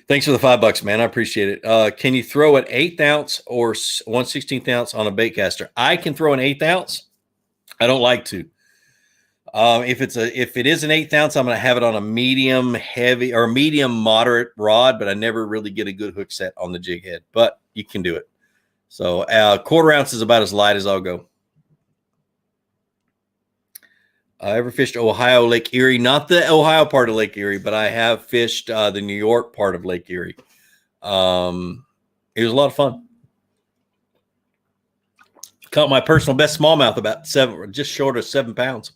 S1: Thanks for the $5, man. I appreciate it. Can you throw an 1/8 ounce or 1/16 ounce on a bait caster? I can throw an 1/8 ounce. I don't like to. If it is an 1/8 ounce, I'm going to have it on a medium heavy or medium moderate rod, but I never really get a good hook set on the jig head, but you can do it. So 1/4 ounce is about as light as I'll go. I ever fished Ohio Lake Erie, not the Ohio part of Lake Erie, but I have fished the New York part of Lake Erie. It was a lot of fun. Caught my personal best smallmouth, about just short of 7 pounds,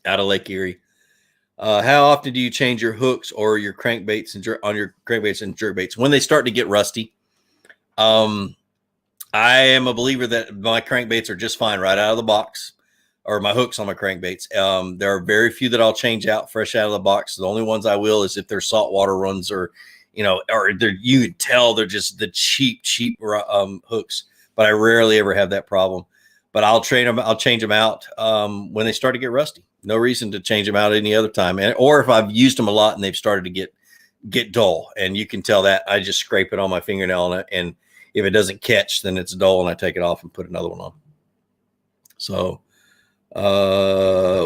S1: out of Lake Erie. How often do you change your hooks or your crankbaits on your crankbaits and jerkbaits when they start to get rusty? I am a believer that my crankbaits are just fine right out of the box, or my hooks on my crankbaits. There are very few that I'll change out fresh out of the box. The only ones I will is if they're saltwater runs, or you can tell they're just the cheap hooks. But I rarely ever have that problem. But I'll change them out when they start to get rusty. No reason to change them out any other time. Or if I've used them a lot and they've started to get dull, and you can tell that, I just scrape it on my fingernail on it, and if it doesn't catch, then it's dull, and I take it off and put another one on. So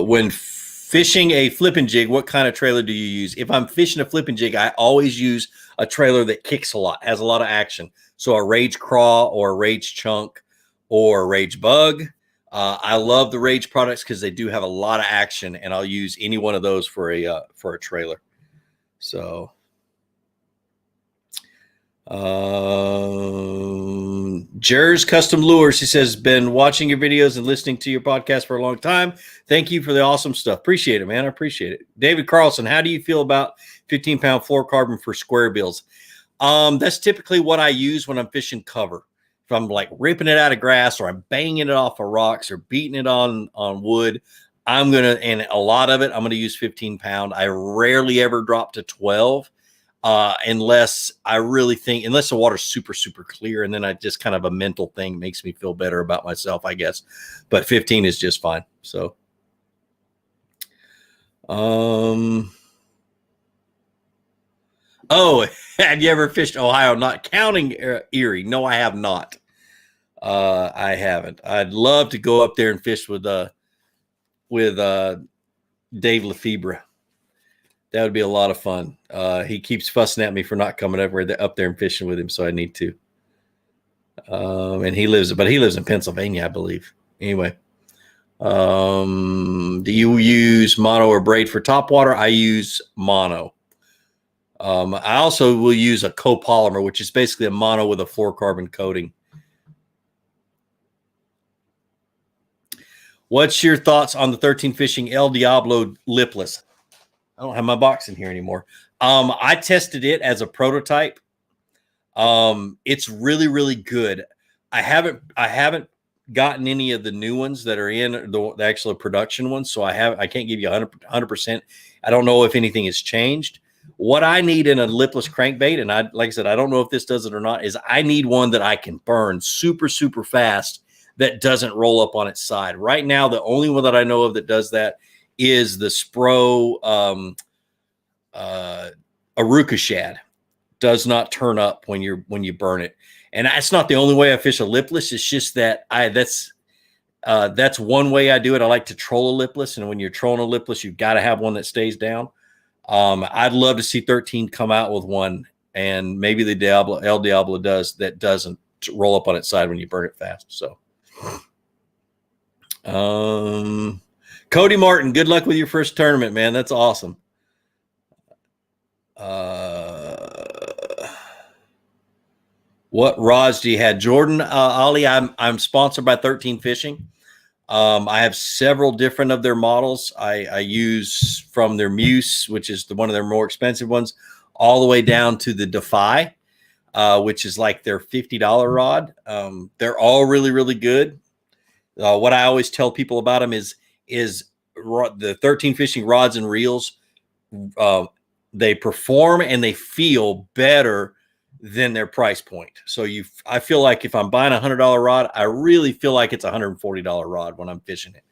S1: when fishing a flipping jig, what kind of trailer do you use? If I'm fishing a flipping jig, I always use a trailer that kicks a lot, has a lot of action. So a Rage Craw or a Rage Chunk or a Rage Bug. I love the Rage products because they do have a lot of action, and I'll use any one of those for a trailer. So Jer's Custom Lures, he says, been watching your videos and listening to your podcast for a long time. Thank you for the awesome stuff. Appreciate it, man. I appreciate it. David Carlson, how do you feel about 15-pound fluorocarbon for square bills? That's typically what I use when I'm fishing cover. If I'm like ripping it out of grass, or I'm banging it off of rocks, or beating it on wood, and a lot of it, I'm going to use 15-pound. I rarely ever drop to 12. Unless the water's super, super clear, and then I just kind of a mental thing makes me feel better about myself, I guess. But 15 is just fine. So, have you ever fished Ohio, not counting Erie? No, I have not. I haven't. I'd love to go up there and fish with Dave Lefebvre. That would be a lot of fun. He keeps fussing at me for not coming up there and fishing with him, so I need to. And he lives in Pennsylvania, I believe. Anyway, do you use mono or braid for topwater? I use mono. I also will use a copolymer, which is basically a mono with a fluorocarbon coating. What's your thoughts on the 13 Fishing El Diablo lipless? I don't have my box in here anymore. I tested it as a prototype. It's really, really good. I haven't gotten any of the new ones that are in the actual production ones, so I can't give you 100%. I don't know if anything has changed. What I need in a lipless crankbait, and like I said, I don't know if this does it or not, is I need one that I can burn super, super fast that doesn't roll up on its side. Right now, the only one that I know of that does that is the Spro Aruka shad. Does not turn up when you burn it. And that's not the only way I fish a lipless. It's just that that's one way I do it. I like to troll a lipless, and when you're trolling a lipless, you've got to have one that stays down. I'd love to see 13 come out with one, and maybe the El Diablo doesn't roll up on its side when you burn it fast. So, Cody Martin, good luck with your first tournament, man. That's awesome. What rods do you have, Jordan? Ollie, I'm sponsored by 13 Fishing. I have several different of their models. I use from their Muse, which is one of their more expensive ones, all the way down to the Defy, which is like their $50 rod. They're all really, really good. What I always tell people about them is the 13 Fishing rods and reels. They perform and they feel better than their price point. So I feel like if I'm buying a $100 rod, I really feel like it's a $140 rod when I'm fishing it,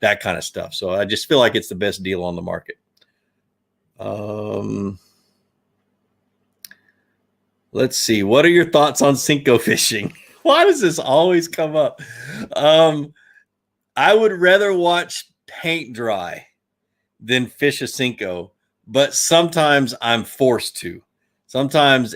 S1: that kind of stuff. So I just feel like it's the best deal on the market. Let's see. What are your thoughts on Cinco fishing? Why does this always come up? I would rather watch paint dry than fish a Cinco, but sometimes I'm forced to. Sometimes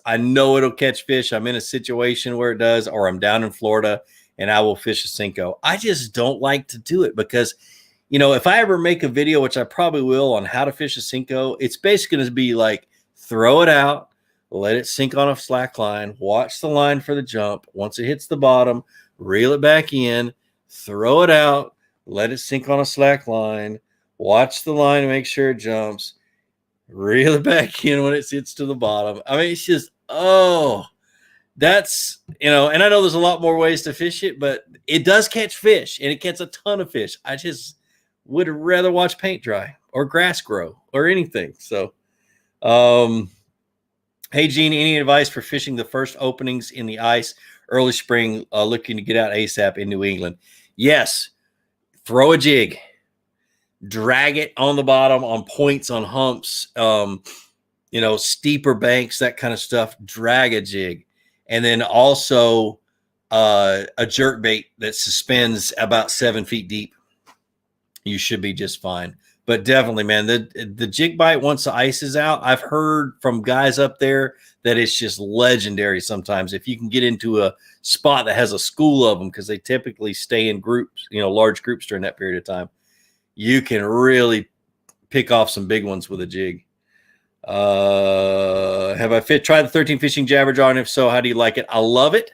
S1: I know it'll catch fish. I'm in a situation where it does, or I'm down in Florida and I will fish a Cinco. I just don't like to do it because, if I ever make a video, which I probably will, on how to fish a Cinco, it's basically going to be like, throw it out, let it sink on a slack line, watch the line for the jump. Once it hits the bottom, reel it back in, throw it out, let it sink on a slack line, watch the line to make sure it jumps, reel it back in when it sits to the bottom. I mean, it's just, that's, and I know there's a lot more ways to fish it, but it does catch fish, and it catches a ton of fish. I just would rather watch paint dry or grass grow or anything. So, hey, Gene, any advice for fishing the first openings in the ice early spring, looking to get out ASAP in New England? Yes. Throw a jig. Drag it on the bottom, on points, on humps, steeper banks, that kind of stuff. Drag a jig. And then also a jerk bait that suspends about 7 feet deep. You should be just fine. But definitely, man, the jig bite, once the ice is out, I've heard from guys up there that it's just legendary sometimes. If you can get into a spot that has a school of them, because they typically stay in groups, large groups during that period of time, you can really pick off some big ones with a jig. Have I tried the 13 fishing jabberjaw? And if so, how do you like it? I love it.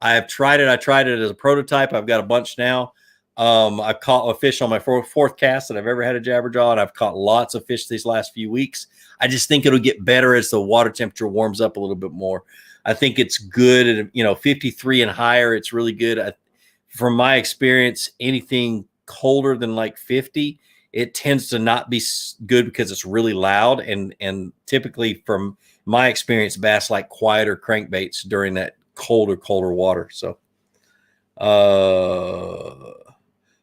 S1: I have tried it. I tried it as a prototype. I've got a bunch now. I've caught a fish on my fourth cast that I've ever had a jabberjaw, and I've caught lots of fish these last few weeks. I just think it'll get better as the water temperature warms up a little bit more. I think it's good at 53 and higher. It's really good. From my experience, anything colder than like 50, it tends to not be good because it's really loud. And typically, from my experience, bass like quieter crankbaits during that colder water. So,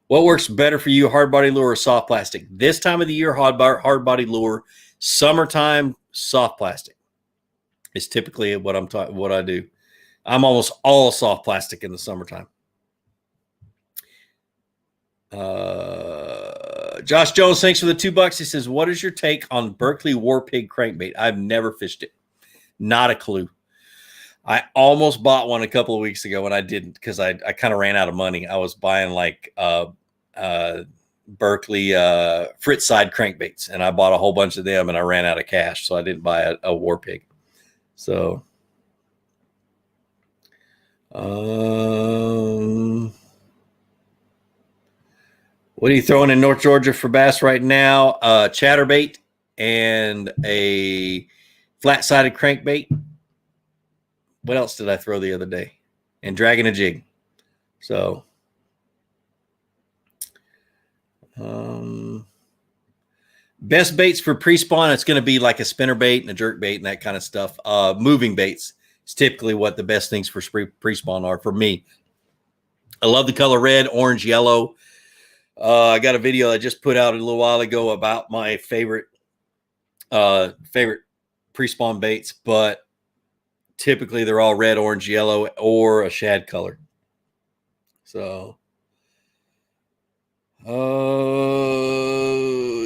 S1: what works better for you, hard body lure or soft plastic? This time of the year, hard body lure. Summertime, soft plastic is typically what I do. I'm almost all soft plastic in the summertime. Josh Jones, thanks for the $2. He says, what is your take on Berkley War Pig crankbait? I've never fished it. Not a clue. I almost bought one a couple of weeks ago and I didn't, because I kind of ran out of money. I was buying like Berkley Fritz side crankbaits, and I bought a whole bunch of them and I ran out of cash, so I didn't buy a War Pig. So what are you throwing in North Georgia for bass right now? Chatterbait and a flat-sided crankbait. What else did I throw the other day? And dragging a jig. So, best baits for pre-spawn, it's going to be like a spinner bait and a jerk bait and that kind of stuff. Moving baits is typically what the best things for pre-spawn are for me. I love the color red, orange, yellow. I got a video I just put out a little while ago about my favorite pre-spawn baits, but typically they're all red, orange, yellow, or a shad color. So,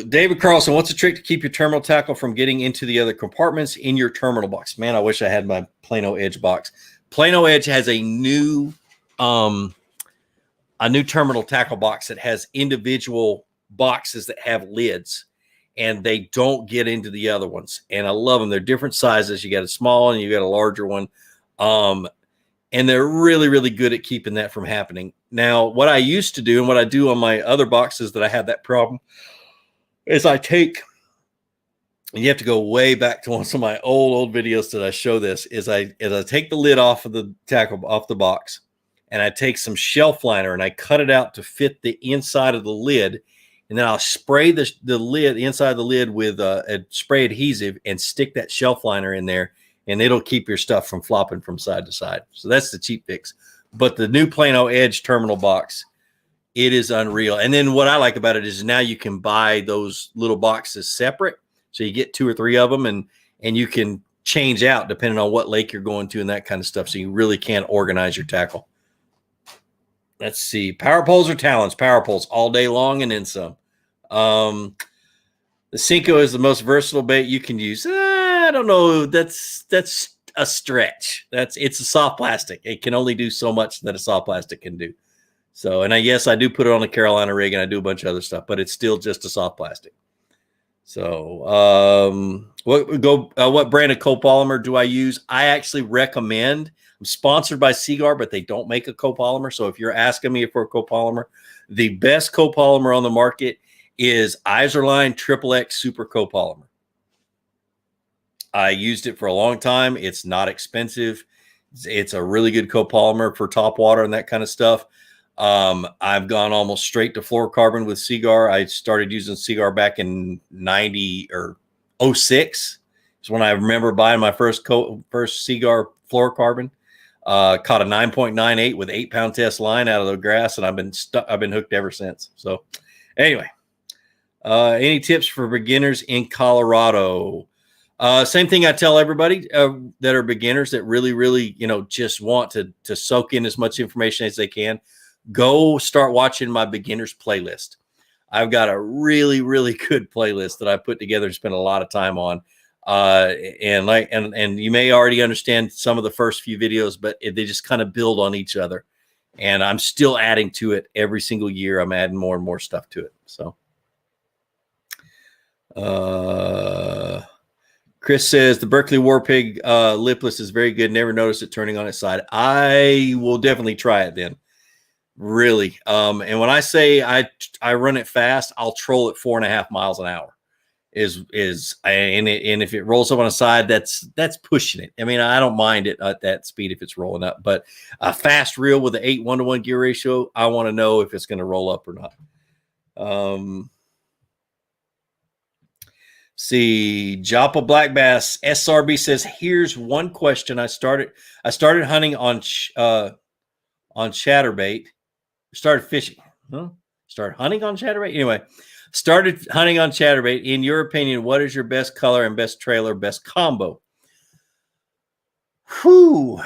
S1: David Carlson, what's the trick to keep your terminal tackle from getting into the other compartments in your terminal box? Man, I wish I had my Plano Edge box. Plano Edge has a new terminal tackle box that has individual boxes that have lids, and they don't get into the other ones. And I love them. They're different sizes. You got a small one, you got a larger one. And they're really, really good at keeping that from happening. Now, what I used to do and what I do on my other boxes that I have that problem is I take, and you have to go way back to one of my old videos that I show this, is I take the lid off of the tackle, off the box, and I take some shelf liner and I cut it out to fit the inside of the lid. And then I'll spray the lid, the inside of the lid with a spray adhesive and stick that shelf liner in there, and it'll keep your stuff from flopping from side to side. So that's the cheap fix. But the new Plano Edge terminal box, it is unreal. And then what I like about it is now you can buy those little boxes separate. So you get 2 or 3 of them, and you can change out depending on what lake you're going to and that kind of stuff. So you really can organize your tackle. Let's see. Power poles or talons? Power poles all day long and then some. The Cinco is the most versatile bait you can use. I don't know. That's a stretch. It's a soft plastic. It can only do so much that a soft plastic can do. So, and yes, I do put it on a Carolina rig and I do a bunch of other stuff, but it's still just a soft plastic. So, what brand of copolymer do I use? I actually recommend, I'm sponsored by Seagar, but they don't make a copolymer. So if you're asking me for a copolymer, the best copolymer on the market is Iserline XXX Super Copolymer. I used it for a long time. It's not expensive. It's a really good copolymer for top water and that kind of stuff. I've gone almost straight to fluorocarbon with Seagar. I started using Seagar back in 90 or 06. It's when I remember buying my first Seagar fluorocarbon. Caught a 9.98 with 8-pound test line out of the grass, and I've been hooked ever since. So anyway, any tips for beginners in Colorado? Same thing I tell everybody that are beginners that really, just want to soak in as much information as they can. Go start watching my beginners playlist. I've got a really good playlist that I put together and spent a lot of time on. And you may already understand some of the first few videos, but they just kind of build on each other. And I'm still adding to it every single year. I'm adding more and more stuff to it. So, Chris says the Berkeley War Pig lipless is very good. Never noticed it turning on its side. I will definitely try it then. Really. And when I say I run it fast, I'll troll it 4.5 miles an hour. And if it rolls up on a side, that's pushing it. I mean, I don't mind it at that speed if it's rolling up, but a fast reel with an 8 1-to-1 gear ratio, I want to know if it's going to roll up or not. See, Joppa Black Bass SRB says, here's one question. I started hunting on chatterbait. Started fishing. Started hunting on chatterbait. Anyway, started hunting on chatterbait. In your opinion, what is your best color and best trailer, best combo? I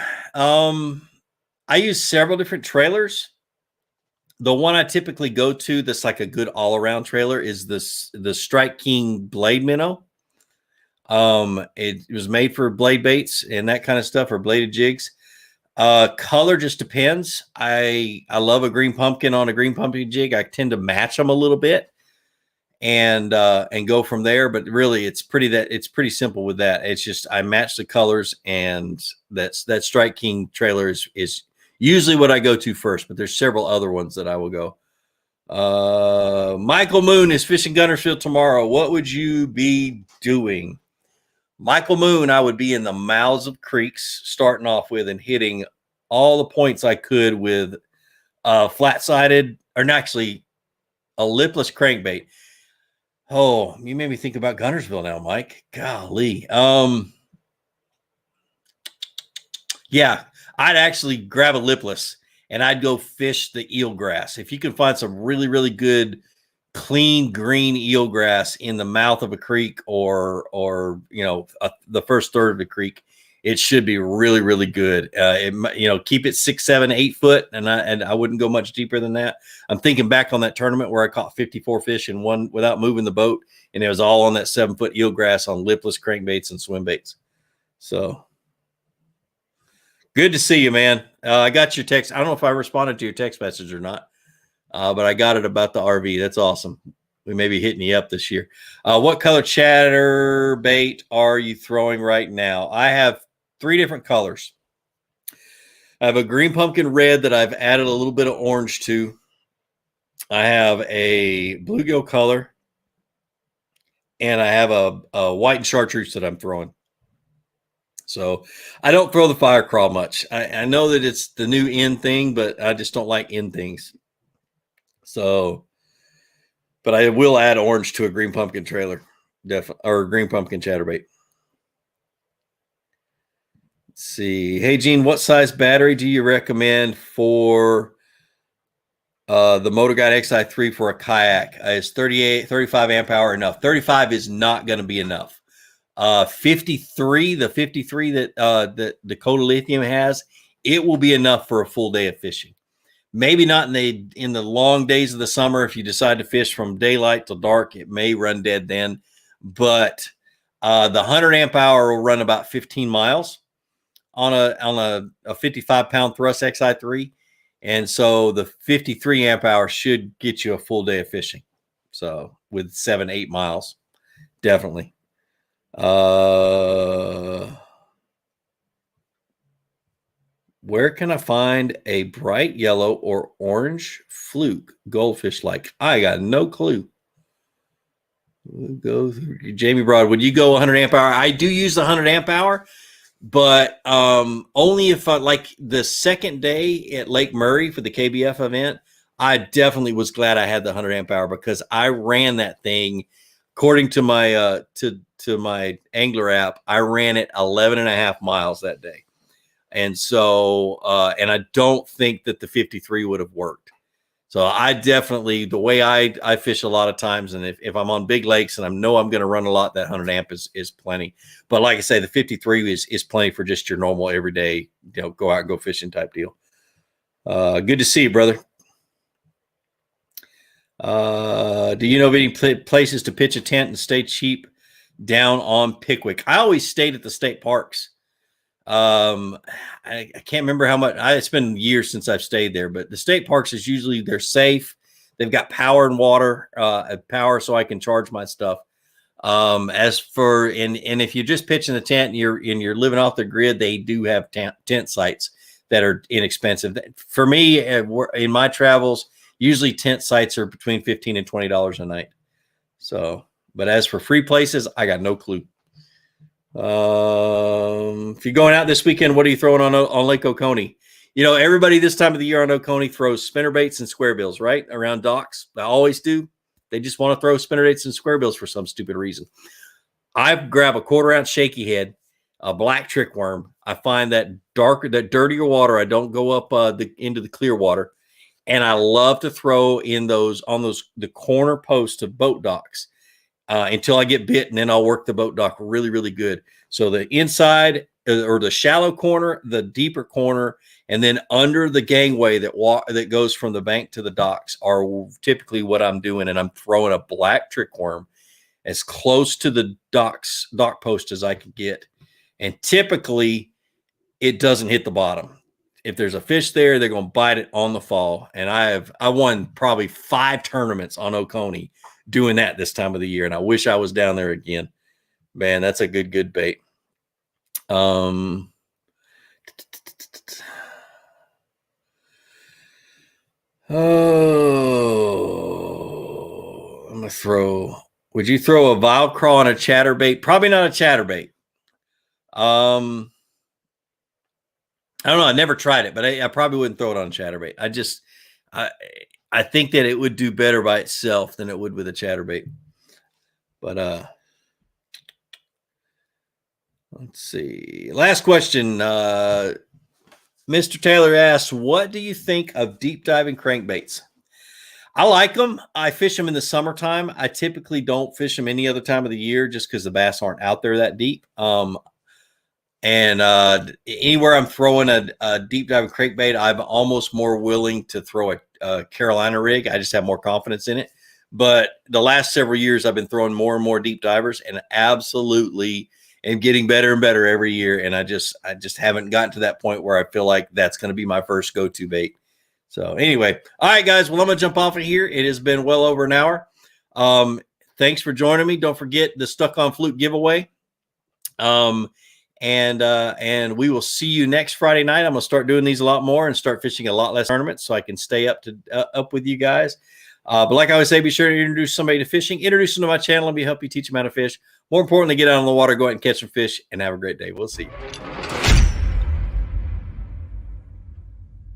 S1: use several different trailers. The one I typically go to that's like a good all-around trailer is the Strike King Blade Minnow. It was made for blade baits and that kind of stuff, or bladed jigs. Color just depends. I love a green pumpkin on a green pumpkin jig. I tend to match them a little bit and go from there. But really, it's pretty simple with that. It's just I match the colors, and that Strike King trailer is usually what I go to first. But there's several other ones that I will go. Michael Moon is fishing Guntersville tomorrow. What would you be doing? Michael Moon, I would be in the mouths of creeks starting off with and hitting all the points I could with flat-sided, or actually a lipless crankbait. Oh, you made me think about Guntersville now, Mike. Golly. Yeah, I'd actually grab a lipless and I'd go fish the eelgrass. If you can find some really good clean green eelgrass in the mouth of a creek or the first third of the creek, it should be really good. Keep it 6, 7, 8 foot, and I wouldn't go much deeper than that. I'm thinking back on that tournament where I caught 54 fish in one without moving the boat, and it was all on that 7-foot eelgrass on lipless crankbaits and swim baits. So good to see you, man. I got your text. I don't know if I responded to your text message or not. But I got it about the RV. That's awesome. We may be hitting you up this year. What color chatterbait are you throwing right now? I have 3 different colors. I have a green pumpkin red that I've added a little bit of orange to. I have a bluegill color. And I have a white and chartreuse that I'm throwing. So I don't throw the fire crawl much. I know that it's the new in thing, but I just don't like in things. So, but I will add orange to a green pumpkin trailer, or a green pumpkin chatterbait. Let's see. Hey, Gene, what size battery do you recommend for the Motor Guide XI3 for a kayak? Is 35 amp hour enough? 35 is not going to be enough. The 53 that Dakota Lithium has, it will be enough for a full day of fishing. Maybe not in the long days of the summer. If you decide to fish from daylight till dark, it may run dead then. But the 100 amp hour will run about 15 miles on a 55-pound thrust XI3, and so the 53 amp hour should get you a full day of fishing. So with 7-8 miles, definitely. Where can I find a bright yellow or orange fluke goldfish like? I got no clue. We'll go through. Jamie Broad, would you go 100 amp hour? I do use the 100 amp hour, but only if I like the second day at Lake Murray for the KBF event. I definitely was glad I had the 100 amp hour because I ran that thing according to my to my angler app. I ran it 11 and a half miles that day. And so, and I don't think that the 53 would have worked. So I definitely, the way I fish a lot of times, and if I'm on big lakes and I know I'm going to run a lot, that 100 amp is plenty. But like I say, the 53 is plenty for just your normal everyday, go out and go fishing type deal. Good to see you, brother. Do you know of any places to pitch a tent and stay cheap down on Pickwick? I always stayed at the state parks. I can't remember how much. It's been years since I've stayed there, but the state parks is usually, they're safe. They've got power and water, power, so I can charge my stuff. As for and if you're just pitching a tent and you're living off the grid, they do have tent sites that are inexpensive. For me, in my travels, usually tent sites are between $15 and $20 a night. So, but as for free places, I got no clue. If you're going out this weekend, what are you throwing on Lake Oconee? Everybody this time of the year on Oconee throws spinnerbaits and square bills, right? Around docks. They always do. They just want to throw spinnerbaits and square bills for some stupid reason. I grab a 1/4 ounce shaky head, a black trick worm. I find that dirtier water. I don't go up into the clear water. And I love to throw in the corner posts of boat docks. Until I get bit, and then I'll work the boat dock really, really good. So the inside or the shallow corner, the deeper corner, and then under the gangway that goes from the bank to the docks are typically what I'm doing. And I'm throwing a black trick worm as close to the dock post as I can get. And typically it doesn't hit the bottom. If there's a fish there, they're going to bite it on the fall. And I won probably 5 tournaments on Oconee doing that this time of the year. And I wish I was down there again. Man, that's a good bait. Oh, I'm going to throw, would you throw a vile craw on a chatterbait? Probably not a chatterbait. I don't know. I never tried it, but I probably wouldn't throw it on a chatterbait. I think that it would do better by itself than it would with a chatterbait. But let's see. Last question. Mr. Taylor asks, what do you think of deep diving crankbaits? I like them. I fish them in the summertime. I typically don't fish them any other time of the year just because the bass aren't out there that deep. And anywhere I'm throwing a deep diving crankbait, I'm almost more willing to throw a Carolina rig. I just have more confidence in it. But the last several years, I've been throwing more and more deep divers, and absolutely am getting better and better every year. And I just haven't gotten to that point where I feel like that's going to be my first go-to bait. So anyway, all right, guys. Well, I'm going to jump off of here. It has been well over an hour. Thanks for joining me. Don't forget the Stuck on Fluke giveaway. And we will see you next Friday night. I'm going to start doing these a lot more and start fishing a lot less tournaments so I can stay up with you guys. But like I always say, be sure to introduce somebody to fishing, introduce them to my channel, and help you teach them how to fish. More importantly, get out on the water, go out and catch some fish, and have a great day. We'll see you.